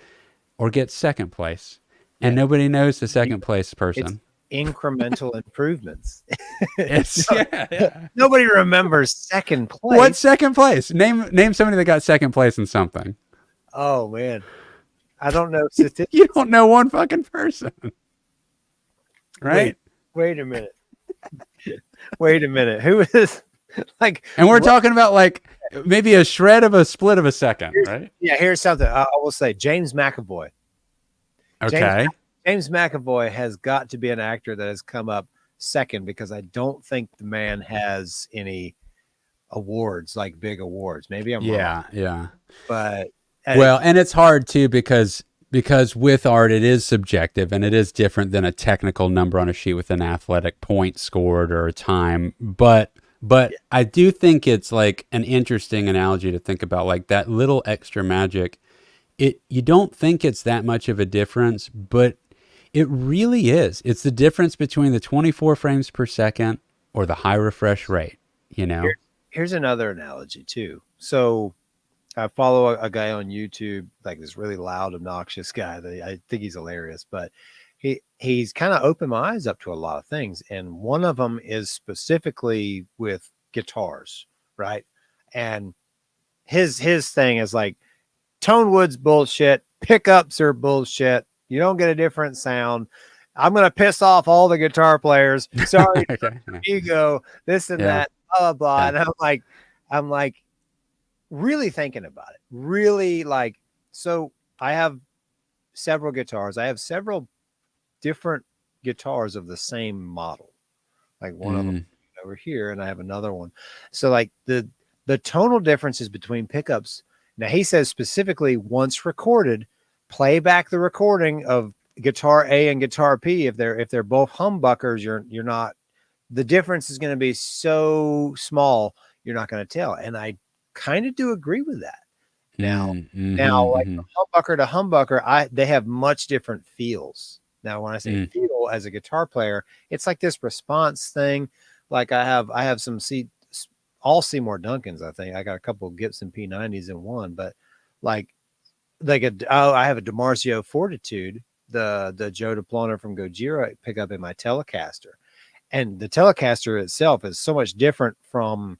or gets second place. And nobody knows the second place person. incremental improvements. It's yeah. Nobody remembers second place. What second place? Name somebody that got second place in something. Oh man, I don't know You statistics. don't know one fucking person, right? Wait a minute. Wait a minute. Who is like? And we're talking about like maybe a shred of a split of a second, right? Yeah, here's something I will say. James McAvoy. Okay. James McAvoy has got to be an actor that has come up second because I don't think the man has any awards, like big awards. Maybe I'm wrong. Yeah. But Well, and it's hard too because with art it is subjective and it is different than a technical number on a sheet with an athletic point scored or a time. But I do think it's like an interesting analogy to think about, like that little extra magic. You don't think it's that much of a difference, but it really is. It's the difference between the 24 frames per second or the high refresh rate, you know? Here's another analogy too. So I follow a guy on YouTube, like this really loud, obnoxious guy that I think he's hilarious, but he's kind of opened my eyes up to a lot of things. And one of them is specifically with guitars, right? And his thing is like, tone wood's bullshit, pickups are bullshit. You don't get a different sound. I'm gonna piss off all the guitar players. Sorry, Okay. ego, this and that, blah blah. Yeah. And I'm like really thinking about it. Really like, so I have several guitars. I have several different guitars of the same model. Like one of them over here, and I have another one. So like the tonal differences between pickups. Now he says specifically, once recorded, play back the recording of guitar A and guitar P. If they're both humbuckers, you're not, the difference is going to be so small you're not going to tell. And I kind of do agree with that. Now like humbucker to humbucker, they have much different feels. Now when I say feel as a guitar player, it's like this response thing. Like I have some all Seymour Duncans. I think I got a couple of Gibson P90s in one, but I have a DiMarzio Fortitude, the Joe DePlonner from Gojira pickup in my Telecaster, and the Telecaster itself is so much different from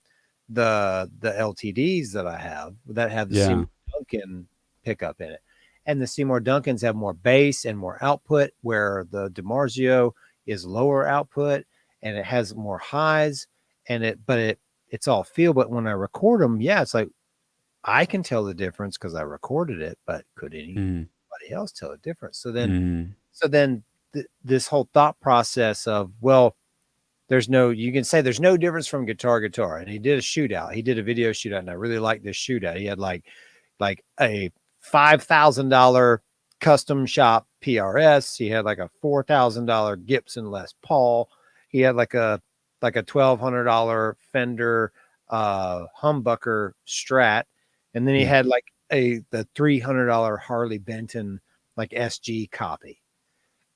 the LTDs that I have that have the Seymour Duncan pickup in it, and the Seymour Duncans have more bass and more output, where the DiMarzio is lower output and it has more highs, and it's all feel. But when I record them, it's like I can tell the difference because I recorded it, but could anybody else tell the difference? So then, this whole thought process of, well, you can say there's no difference from guitar. And he did a shootout. He did a video shootout, and I really liked this shootout. He had like a $5,000 custom shop PRS. He had like a $4,000 Gibson Les Paul. He had like a $1,200 Fender humbucker Strat, and then he had like the $300 Harley Benton like SG copy,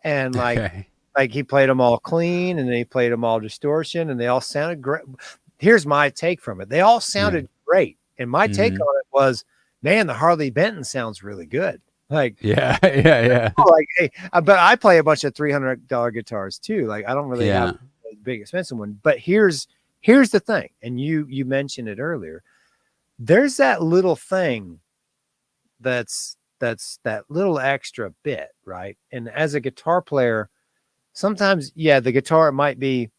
and like he played them all clean, and then he played them all distortion, and they all sounded great. Here's my take from it: they all sounded great, and my take on it was, man, the Harley Benton sounds really good. Like yeah. Like, hey, but I play a bunch of $300 guitars too. Like I don't really have a big expensive one. But here's the thing, and you mentioned it earlier. There's that little thing that's that little extra bit, right? And as a guitar player, sometimes the guitar might be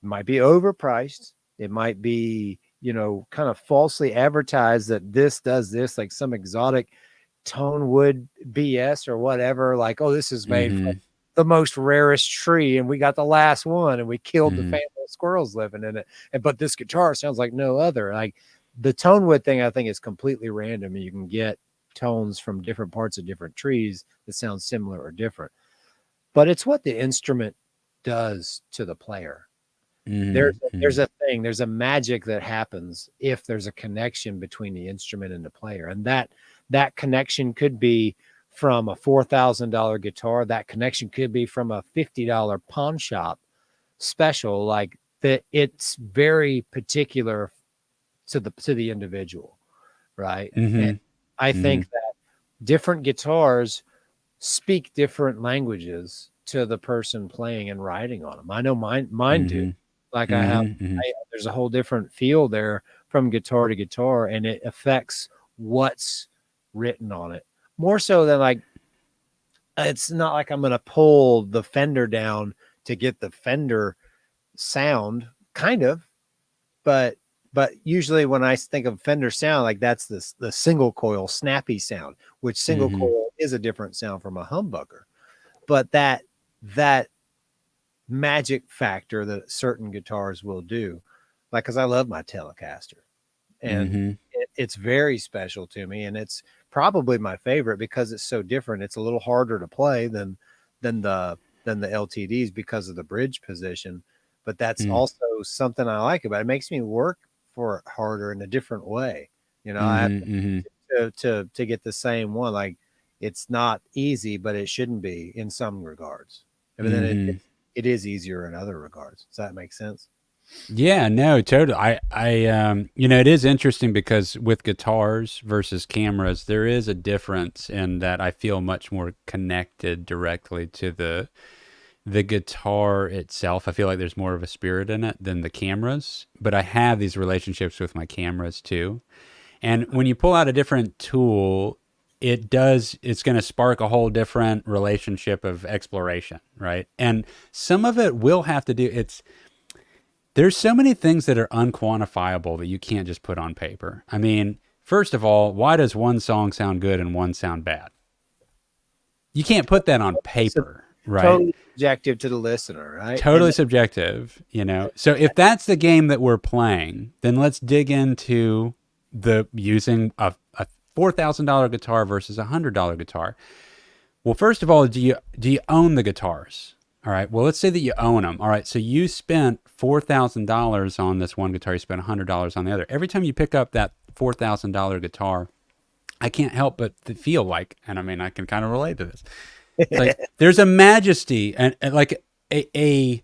overpriced. It might be, kind of falsely advertised that this does this, like some exotic tone wood BS or whatever, like, oh, this is made from the most rarest tree and we got the last one and we killed the family of squirrels living in it, but this guitar sounds like no other. Like the tone wood thing, I think, is completely random, and you can get tones from different parts of different trees that sound similar or different, but it's what the instrument does to the player. There's a magic that happens if there's a connection between the instrument and the player, and that connection could be from a $4,000 guitar. That connection could be from a $50 pawn shop special. Like that, it's very particular to the individual, right? And I think that different guitars speak different languages to the person playing and writing on them. I know mine do. Mm-hmm. Like Mm-hmm. there's a whole different feel there from guitar to guitar, and it affects what's written on it more so than like, it's not like I'm going to pull the Fender down to get the Fender sound, kind of, but usually when I think of Fender sound, like that's the single coil snappy sound, which single Mm-hmm. coil is a different sound from a humbucker. But that magic factor that certain guitars will do, like, because I love my Telecaster, and Mm-hmm. it's very special to me, and it's probably my favorite because it's so different. It's a little harder to play than the LTDs because of the bridge position, but that's also something I like about it. It makes me work for it harder in a different way. I have Mm-hmm. Mm-hmm. to get the same one. Like, it's not easy, but it shouldn't be in some regards. But then Mm-hmm. it is easier in other regards. Does that make sense? Yeah, no, totally. It is interesting because with guitars versus cameras, there is a difference in that I feel much more connected directly to the guitar itself. I feel like there's more of a spirit in it than the cameras, but I have these relationships with my cameras too. And when you pull out a different tool, it's going to spark a whole different relationship of exploration, right? And some of it will have to do, there's so many things that are unquantifiable that you can't just put on paper. I mean, first of all, why does one song sound good and one sound bad? You can't put that on So paper, right? totally subjective to the listener, right? Totally subjective. So if that's the game that we're playing, then let's dig into the using a $4,000 guitar versus a $100 guitar. Well, first of all, do you own the guitars? All right. Well, let's say that you own them. All right. So you spent $4,000 on this one guitar. You spent $100 on the other. Every time you pick up that $4,000 guitar, I can't help but to feel like, and I mean, I can kind of relate to this. Like there's a majesty and like a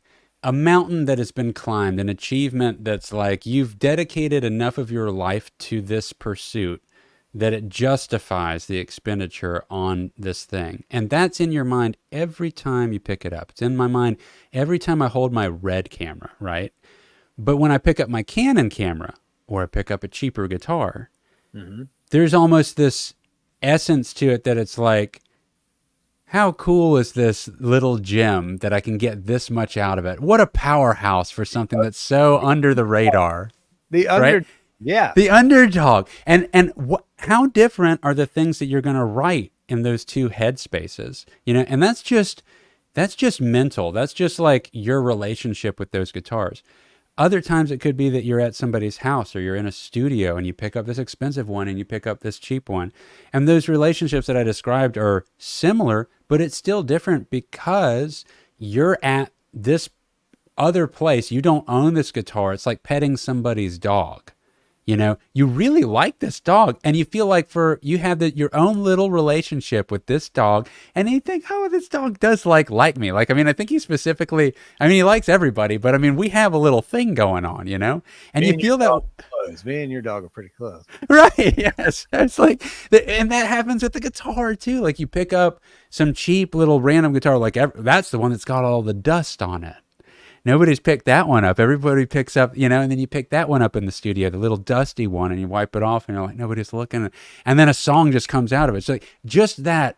mountain that has been climbed, an achievement that's like you've dedicated enough of your life to this pursuit that it justifies the expenditure on this thing. And that's in your mind every time you pick it up. It's in my mind every time I hold my Red camera, right? But when I pick up my Canon camera or I pick up a cheaper guitar, Mm-hmm. there's almost this essence to it that it's like, how cool is this little gem that I can get this much out of it? What a powerhouse for something that's so under the radar, The right? yeah. The underdog. And how different are the things that you're going to write in those two headspaces? And that's just mental. That's just like your relationship with those guitars. Other times it could be that you're at somebody's house or you're in a studio and you pick up this expensive one and you pick up this cheap one. And those relationships that I described are similar, but it's still different because you're at this other place. You don't own this guitar. It's like petting somebody's dog. You really like this dog and you feel like you have your own little relationship with this dog and you think, oh, this dog does like me. Like, I mean, I think he likes everybody, but I mean, we have a little thing going on, and you feel that. Close. Me and your dog are pretty close. Right. Yes. It's like, and that happens with the guitar too. Like you pick up some cheap little random guitar, like that's the one that's got all the dust on it. Nobody's picked that one up. Everybody picks up, and then you pick that one up in the studio, the little dusty one, and you wipe it off, and you're like, nobody's looking. And then a song just comes out of it. So like, just that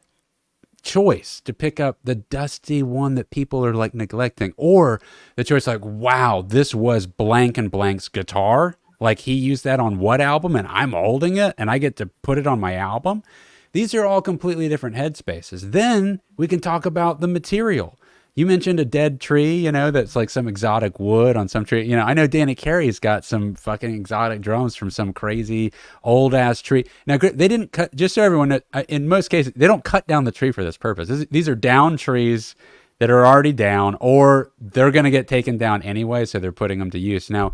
choice to pick up the dusty one that people are like neglecting, or the choice like, wow, this was blank and blank's guitar. Like he used that on what album, and I'm holding it, and I get to put it on my album. These are all completely different headspaces. Then we can talk about the material. You mentioned a dead tree, that's like some exotic wood on some tree. I know Danny Carey's got some fucking exotic drums from some crazy old ass tree. Now, they didn't cut, just so everyone knows, in most cases, they don't cut down the tree for this purpose. These are down trees that are already down, or they're going to get taken down anyway, so they're putting them to use. Now,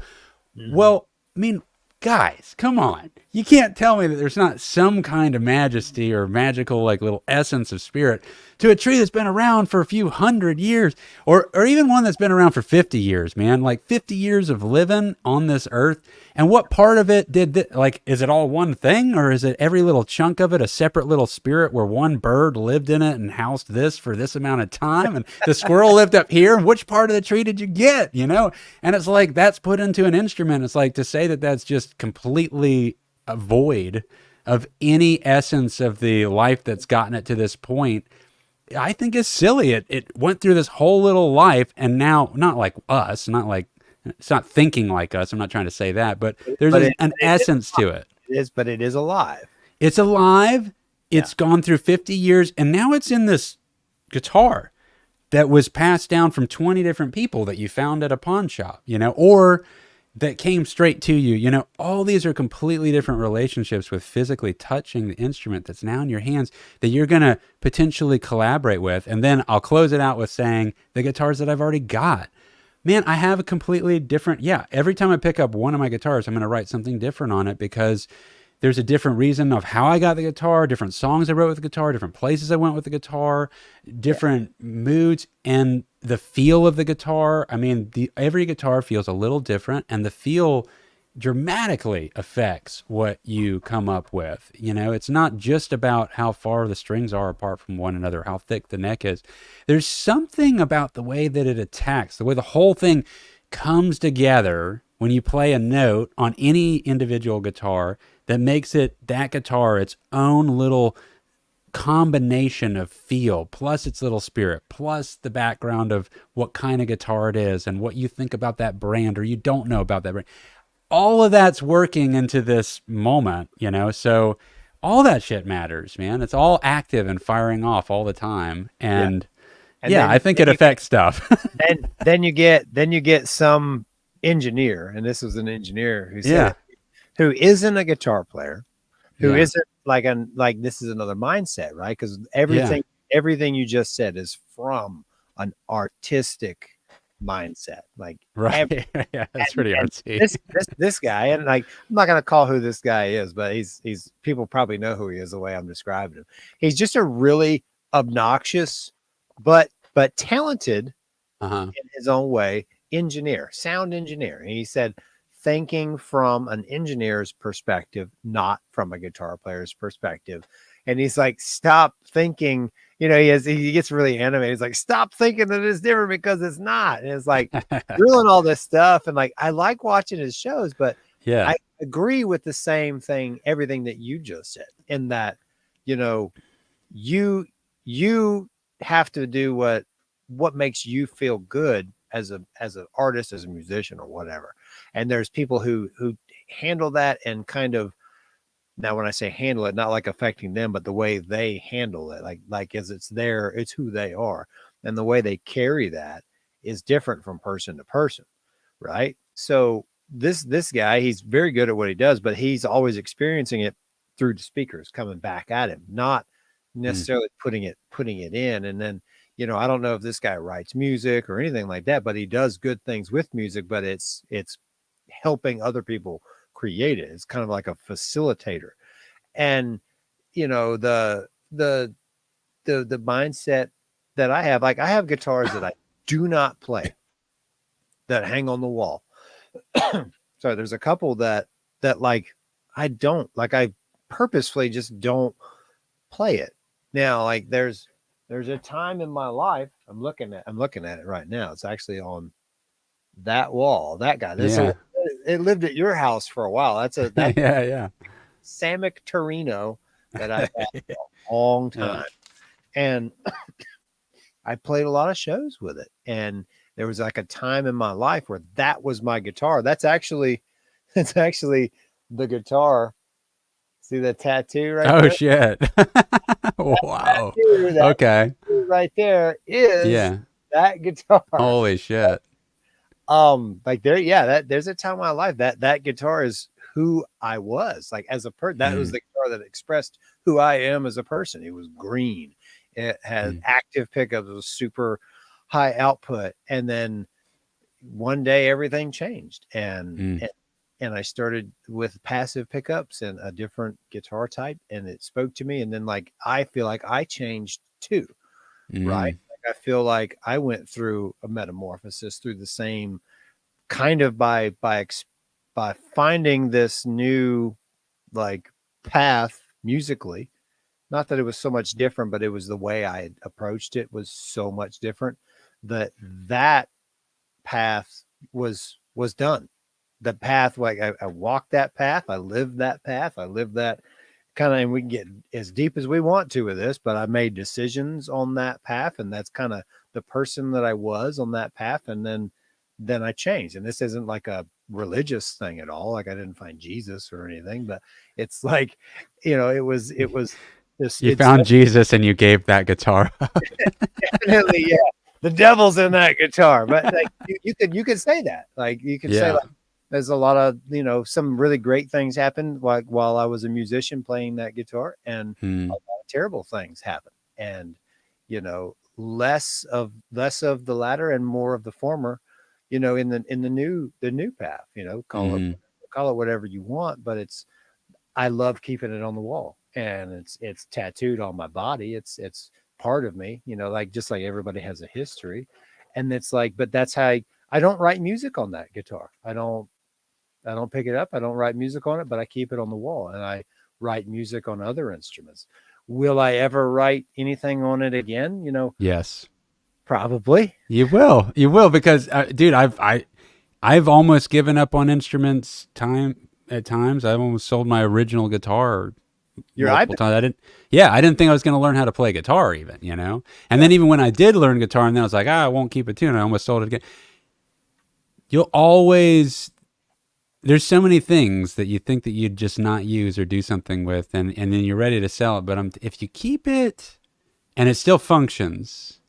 well, I mean, guys, come on. You can't tell me that there's not some kind of majesty or magical, like little essence of spirit to a tree that's been around for a few hundred years, or even one that's been around for 50 years, man, like 50 years of living on this earth. And what part of it like, is it all one thing, or is it every little chunk of it a separate little spirit where one bird lived in it and housed this for this amount of time, and the squirrel lived up here? And which part of the tree did you get, you know? And it's like, that's put into an instrument. It's like, to say that that's just completely void of any essence of the life that's gotten it to this point, I think is silly. It went through this whole little life, and now, not like us, not like, it's not thinking like us. I'm not trying to say that, but there's an essence to it. It is, but it is alive. It's alive. It's gone through 50 years, and now it's in this guitar that was passed down from 20 different people that you found at a pawn shop, you know, or that came straight to you. You know, all these are completely different relationships with physically touching the instrument that's now in your hands that you're going to potentially collaborate with. And then I'll close it out with saying the guitars that I've already got. Man, I have a completely different, every time I pick up one of my guitars, I'm going to write something different on it, because there's a different reason of how I got the guitar, different songs I wrote with the guitar, different places I went with the guitar, different moods, and the feel of the guitar. I mean, every guitar feels a little different, and the feel dramatically affects what you come up with. You know, it's not just about how far the strings are apart from one another, how thick the neck is. There's something about the way that it attacks, the way the whole thing comes together when you play a note on any individual guitar, that makes that guitar its own little combination of feel, plus its little spirit, plus the background of what kind of guitar it is and what you think about that brand or you don't know about that brand. All of that's working into this moment, you know? So all that shit matters, man. It's all active and firing off all the time. And I think it affects stuff. then you get some engineer, and this was an engineer who said, who isn't a guitar player, who isn't like this is another mindset, right? Because everything you just said is from an artistic mindset, like right. That's pretty artsy. This guy, and like, I'm not gonna call who this guy is, but he's people probably know who he is the way I'm describing him. He's just a really obnoxious but talented in his own way sound engineer. And he said, thinking from an engineer's perspective, not from a guitar player's perspective. And he's like, stop thinking, you know, he gets really animated. He's like, stop thinking that it's different, because it's not. And it's like drilling all this stuff. And like, I like watching his shows, but I agree with the same thing, everything that you just said, in that, you know, you have to do what makes you feel good as an artist, as a musician, or whatever. And there's people who handle that, and kind of, now when I say handle it, not like affecting them, but the way they handle it, like as it's who they are, and the way they carry that is different from person to person, right? So this guy, he's very good at what he does, but he's always experiencing it through the speakers coming back at him, not necessarily putting it in. And then, you know, I don't know if this guy writes music or anything like that, but he does good things with music, but it's helping other people create it. It's kind of like a facilitator. And, you know, the mindset that I have, like, I have guitars that I do not play that hang on the wall. So there's a couple that like, I purposefully just don't play it. Now, like, there's a time in my life, I'm looking at it right now. It's actually on that wall. That guy. It lived at your house for a while. That's Samick Torino that I've had for a long time. And I played a lot of shows with it. And there was like a time in my life where that was my guitar. That's actually the guitar. See the tattoo right there? Oh, shit. Wow. Okay. Right there is that guitar. Holy shit. Like there's a time in my life that guitar is who I was, like, as a person. That was the guitar that expressed who I am as a person. It was green. It had active pickups. It was super high output. And then one day everything changed, and I started with passive pickups and a different guitar type, and it spoke to me. And then, like, I feel like I changed too. right? Mm. Like I feel like I went through a metamorphosis through the same kind of by finding this new like path musically. Not that it was so much different, but it was the way I approached it was so much different that path was done. The path, like I walked that path, I lived that path, I lived that kind of, and we can get as deep as we want to with this, but I made decisions on that path, and that's kind of the person that I was on that path, and then I changed. And this isn't like a religious thing at all. Like I didn't find Jesus or anything, but it's like, it was this. You It's found Jesus and you gave that guitar up. definitely, yeah. The devil's in that guitar, but like you could say that. Like you could say Yeah. like there's a lot of some really great things happened like while I was a musician playing that guitar, and a Mm. lot of terrible things happen. And less of the latter and more of the former. In the new path. Call it Mm. call it whatever you want, but I love keeping it on the wall, and it's tattooed on my body. It's part of me, like just like everybody has a history, and it's like, but that's how I don't write music on that guitar. I don't pick it up. I don't write music on it, but I keep it on the wall, and I write music on other instruments. Will I ever write anything on it again? Yes. Probably. You will. You will because dude, I've almost given up on instruments at times. I've almost sold my original guitar Your multiple iPad. times. I didn't think I was going to learn how to play guitar even. And then even when I did learn guitar and then I was like, I won't keep a tune. I almost sold it again. You'll always, there's so many things that you think that you'd just not use or do something with. And then you're ready to sell it. But if you keep it and it still functions,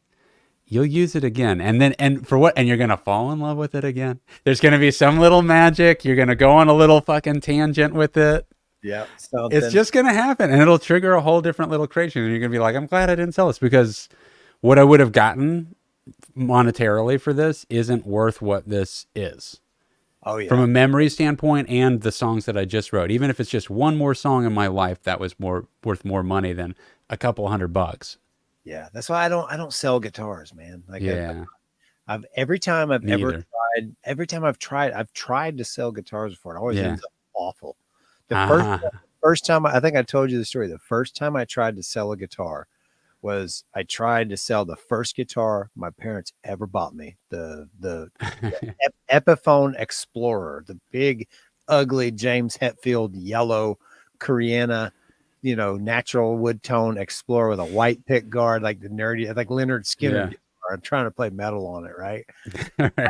you'll use it again. And for what? And you're going to fall in love with it again. There's going to be some little magic. You're going to go on a little fucking tangent with it. Yeah, It's something. just going to happen, and it'll trigger a whole different little creation. And you're going to be like, I'm glad I didn't sell this because what I would have gotten monetarily for this isn't worth what this is Oh from yeah, a memory standpoint and the songs that I just wrote. Even if it's just one more song in my life, that was worth more money than a couple $100. yeah. That's why I don't sell guitars, man. Like Yeah, I've every time I've me ever either. tried, every time I've tried to sell guitars before. It always Yeah. ends up awful. The first Uh-huh. first time I think I told you the story. The first time I tried to sell a guitar was I tried to sell the first guitar my parents ever bought me. The Epiphone Explorer, the big, ugly James Hetfield yellow Koreana, natural wood tone Explorer with a white pick guard, like the nerdy, like Leonard Skinner Yeah. guitar. I'm trying to play metal on it, right?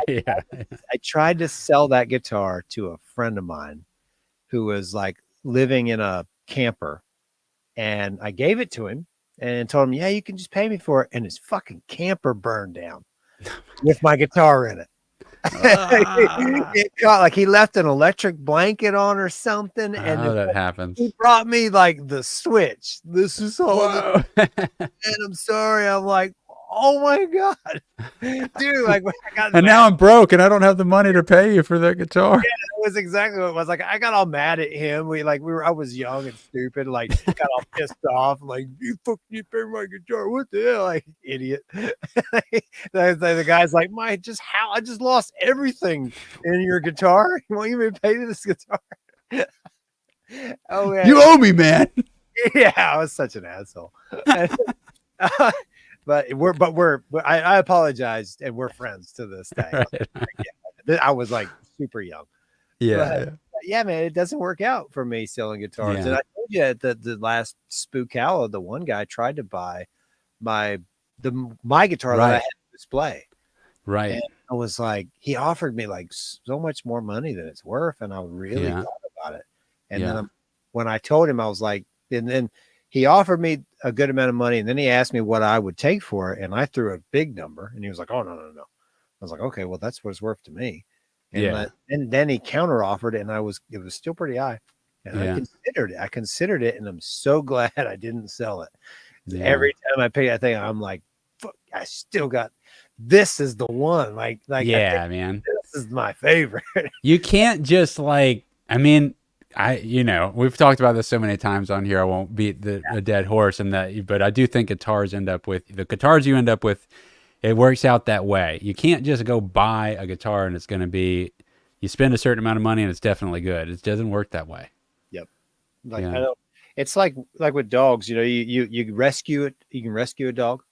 Yeah. I tried to sell that guitar to a friend of mine who was like living in a camper, and I gave it to him and told him, "Yeah, you can just pay me for it." And his fucking camper burned down with my guitar in it. Ah. It caught like he left an electric blanket on or something, and Oh, that he happens. brought me like the switch. This is all the Whoa. and I'm sorry. I'm like, oh my god, dude! Like I got And mad. now I'm broke and I don't have the money to pay you for that guitar. That was exactly what it was. Like I got all mad at him. I was young and stupid. Like got all pissed off. Like you pay my guitar. What the hell, like idiot? The guy's like, I just lost everything in your guitar. You want me to pay this guitar? Oh yeah, You owe me, man. yeah. I was such an asshole. I apologized, and we're friends to this day. Right. I was like super young. Yeah. But yeah, man, it doesn't work out for me selling guitars. And Yeah. I told you at the last Spookala, the one guy tried to buy my my guitar that I Right. had to display. Right. And I was like, he offered me like so much more money than it's worth, and I really Yeah. thought about it. And Yeah. then when I told him, I was like, and then he offered me a good amount of money, and then he asked me what I would take for it, and I threw a big number, and he was like, "Oh no, no, no." I was like, "Okay, well that's what it's worth to me." Yeah. And then he counter offered it, and it was still pretty high. And Yeah. I considered it, and I'm so glad I didn't sell it. Yeah. Every time I pay that thing, I'm like, fuck, I still got this is the one. Like I Yeah, think man. this is my favorite. You can't just I mean, we've talked about this so many times on here. I won't beat a dead horse, but I do think the guitars you end up with, it works out that way. You can't just go buy a guitar and it's going to be, you spend a certain amount of money and it's definitely good. It doesn't work that way. Yep. Like I Yeah. don't. It's like with dogs. You rescue it. You can rescue a dog.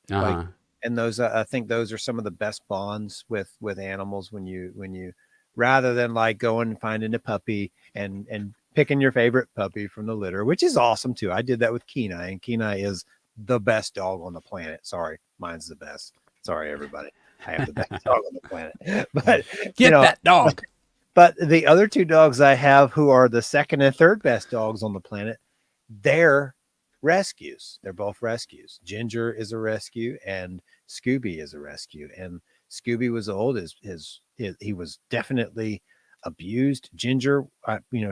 Like, Uh-huh. and those I think those are some of the best bonds with animals when you rather than like going and finding a puppy and picking your favorite puppy from the litter, which is awesome too. I did that with Kenai, and Kenai is the best dog on the planet. Sorry, mine's the best. Sorry, everybody. I have the best dog on the planet. But Get that dog. but the other two dogs I have, who are the second and third best dogs on the planet, they're rescues. They're both rescues. Ginger is a rescue, and Scooby is a rescue. And Scooby was old. He was definitely abused. Ginger,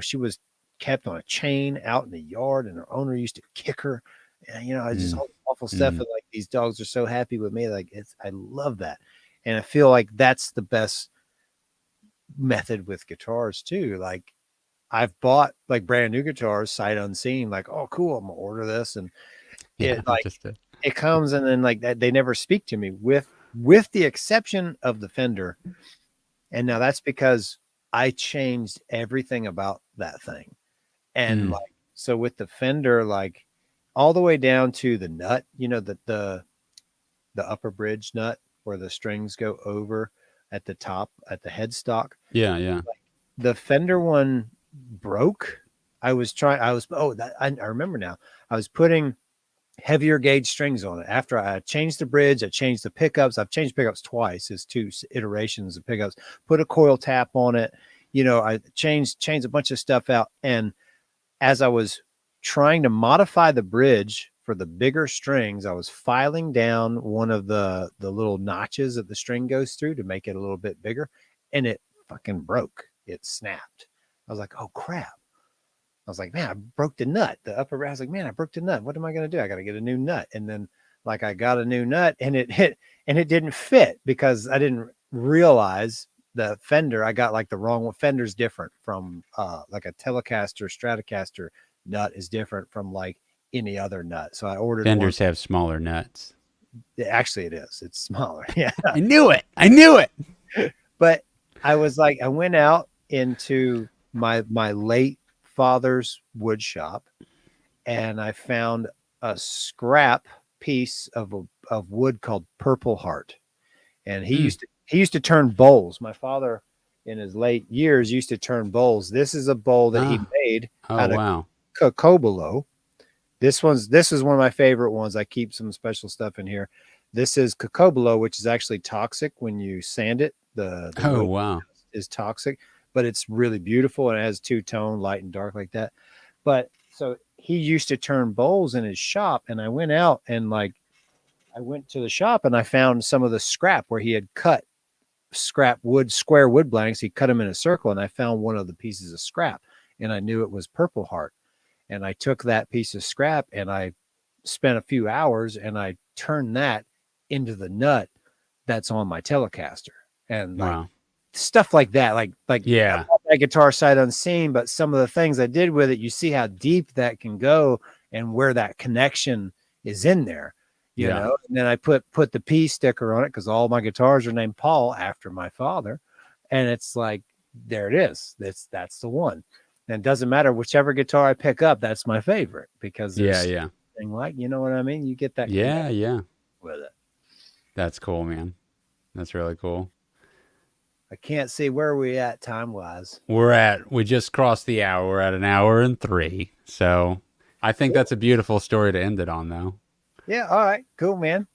she was kept on a chain out in the yard, and her owner used to kick her. And it's just all awful stuff. And like, these dogs are so happy with me. Like, I love that, and I feel like that's the best method with guitars too. Like, I've bought like brand new guitars sight unseen, like, oh cool, I'm gonna order this, and Yeah, it like just it comes, and then like that, they never speak to me, with the exception of the Fender. And now that's because I changed everything about that thing. And like, so with the Fender, like all the way down to the nut, the upper bridge nut where the strings go over at the top at the headstock. yeah, yeah. Like, the Fender one broke. I remember now. I was putting heavier gauge strings on it. After I changed the bridge, I changed the pickups. I've changed pickups twice. It's two iterations of pickups. Put a coil tap on it. I changed a bunch of stuff out. And as I was trying to modify the bridge for the bigger strings, I was filing down one of the little notches that the string goes through to make it a little bit bigger, and it fucking broke. It snapped. I was like, oh crap. I was like, man, I broke the nut. The upper, I was like, man, I broke the nut. What am I going to do? I got to get a new nut. And then like I got a new nut, and it didn't fit because I didn't realize the Fender. I got like the wrong one. Fender's different from like a Telecaster, Stratocaster nut is different from like any other nut. So I ordered Fenders have smaller nuts. Actually, it is. It's smaller. Yeah. I knew it. But I was like, I went out into my late father's wood shop, and I found a scrap piece of wood called Purple Heart. And he used to turn bowls. My father in his late years used to turn bowls. This is a bowl that he made out of cocobolo. This is one of my favorite ones. I keep some special stuff in here. This is cocobolo, which is actually toxic when you sand it. The wood is toxic, but it's really beautiful, and it has two-tone, light and dark like that. But so he used to turn bowls in his shop, and I went out and like I went to the shop and I found some of the scrap where he had cut square wood blanks. He cut them in a circle, and I found one of the pieces of scrap, and I knew it was Purple Heart. And I took that piece of scrap and I spent a few hours and I turned that into the nut that's on my Telecaster. And like stuff like that, like yeah, I bought that guitar sight unseen, but some of the things I did with it, you see how deep that can go and where that connection is in there, you know. And then I put the P sticker on it because all my guitars are named Paul after my father, and it's like, there it is. That's the one. And it doesn't matter whichever guitar I pick up, that's my favorite because there's something like, you know what I mean? You get that with it. That's cool, man. That's really cool. I can't see where we at time wise. We just crossed the hour. We're at 1 hour and 3. So I think that's a beautiful story to end it on, though. Yeah. All right. Cool, man.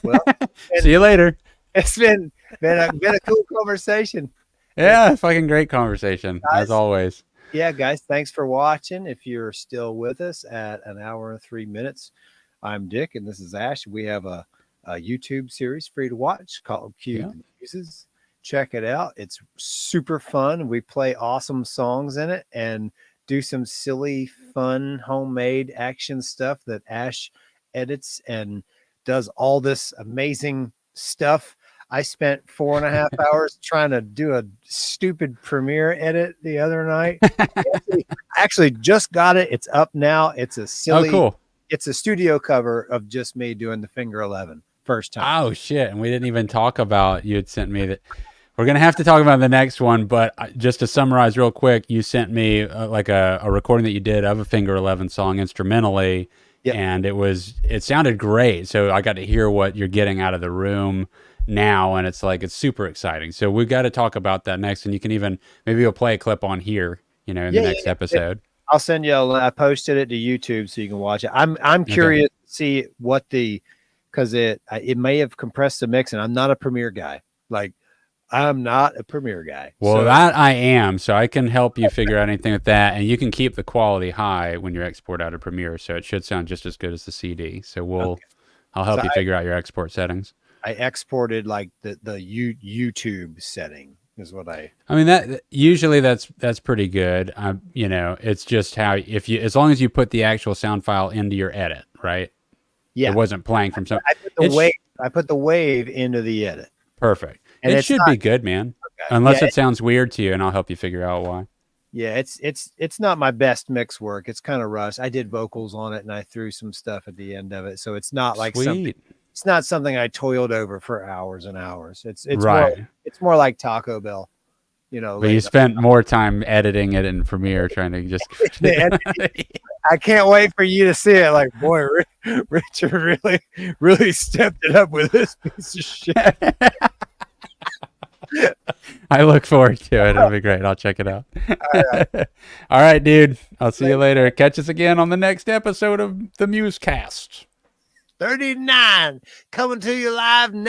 Well, see you later. It's been a cool conversation. Yeah, fucking great conversation, guys, as always. Yeah, guys, thanks for watching. If you're still with us at 1 hour and 3 minutes, I'm Dick, and this is Ash. We have a YouTube series free to watch called Muses. Check it out. It's super fun. We play awesome songs in it and do some silly, fun, homemade action stuff that Ash edits and does all this amazing stuff. I spent 4.5 hours trying to do a stupid Premiere edit the other night. I actually just got it. It's up now. It's a silly, cool. It's a studio cover of just me doing the Finger 11 first time. Oh shit! And we didn't even talk about, you had sent me that. We're gonna have to talk about the next one, but just to summarize real quick, you sent me like a recording that you did of a Finger 11 song instrumentally, Yep. and it sounded great. So I got to hear what you're getting out of the room now, and it's super exciting. So we've got to talk about that next, and you can even maybe we'll play a clip on here, in the next episode. I'll send you a link. I posted it to YouTube so you can watch it. I'm curious to see what because it may have compressed the mix, and I'm not a Premiere guy. Like, I'm not a Premiere guy. Well, that I am, so I can help you figure out anything with that, and you can keep the quality high when you export out of Premiere, so it should sound just as good as the CD. So I'll help you figure out your export settings. I exported like the YouTube setting is what I mean, that usually that's pretty good. It's just how as long as you put the actual sound file into your edit, right? Yeah, it wasn't playing from some. I put the wave into the edit. Perfect. And it should be good, man. Okay. Unless it sounds weird to you, and I'll help you figure out why. Yeah, it's not my best mix work. It's kind of rushed. I did vocals on it, and I threw some stuff at the end of it, so it's not like something. It's not something I toiled over for hours and hours. It's right. It's more like Taco Bell, But you spent more time editing it in Premiere, trying to just. I can't wait for you to see it. Like, boy, Richard really stepped it up with this piece of shit. I look forward to it. It'll be great. I'll check it out. All right, dude. I'll see you later. Catch us again on the next episode of the MuseCast. 39 coming to you live next.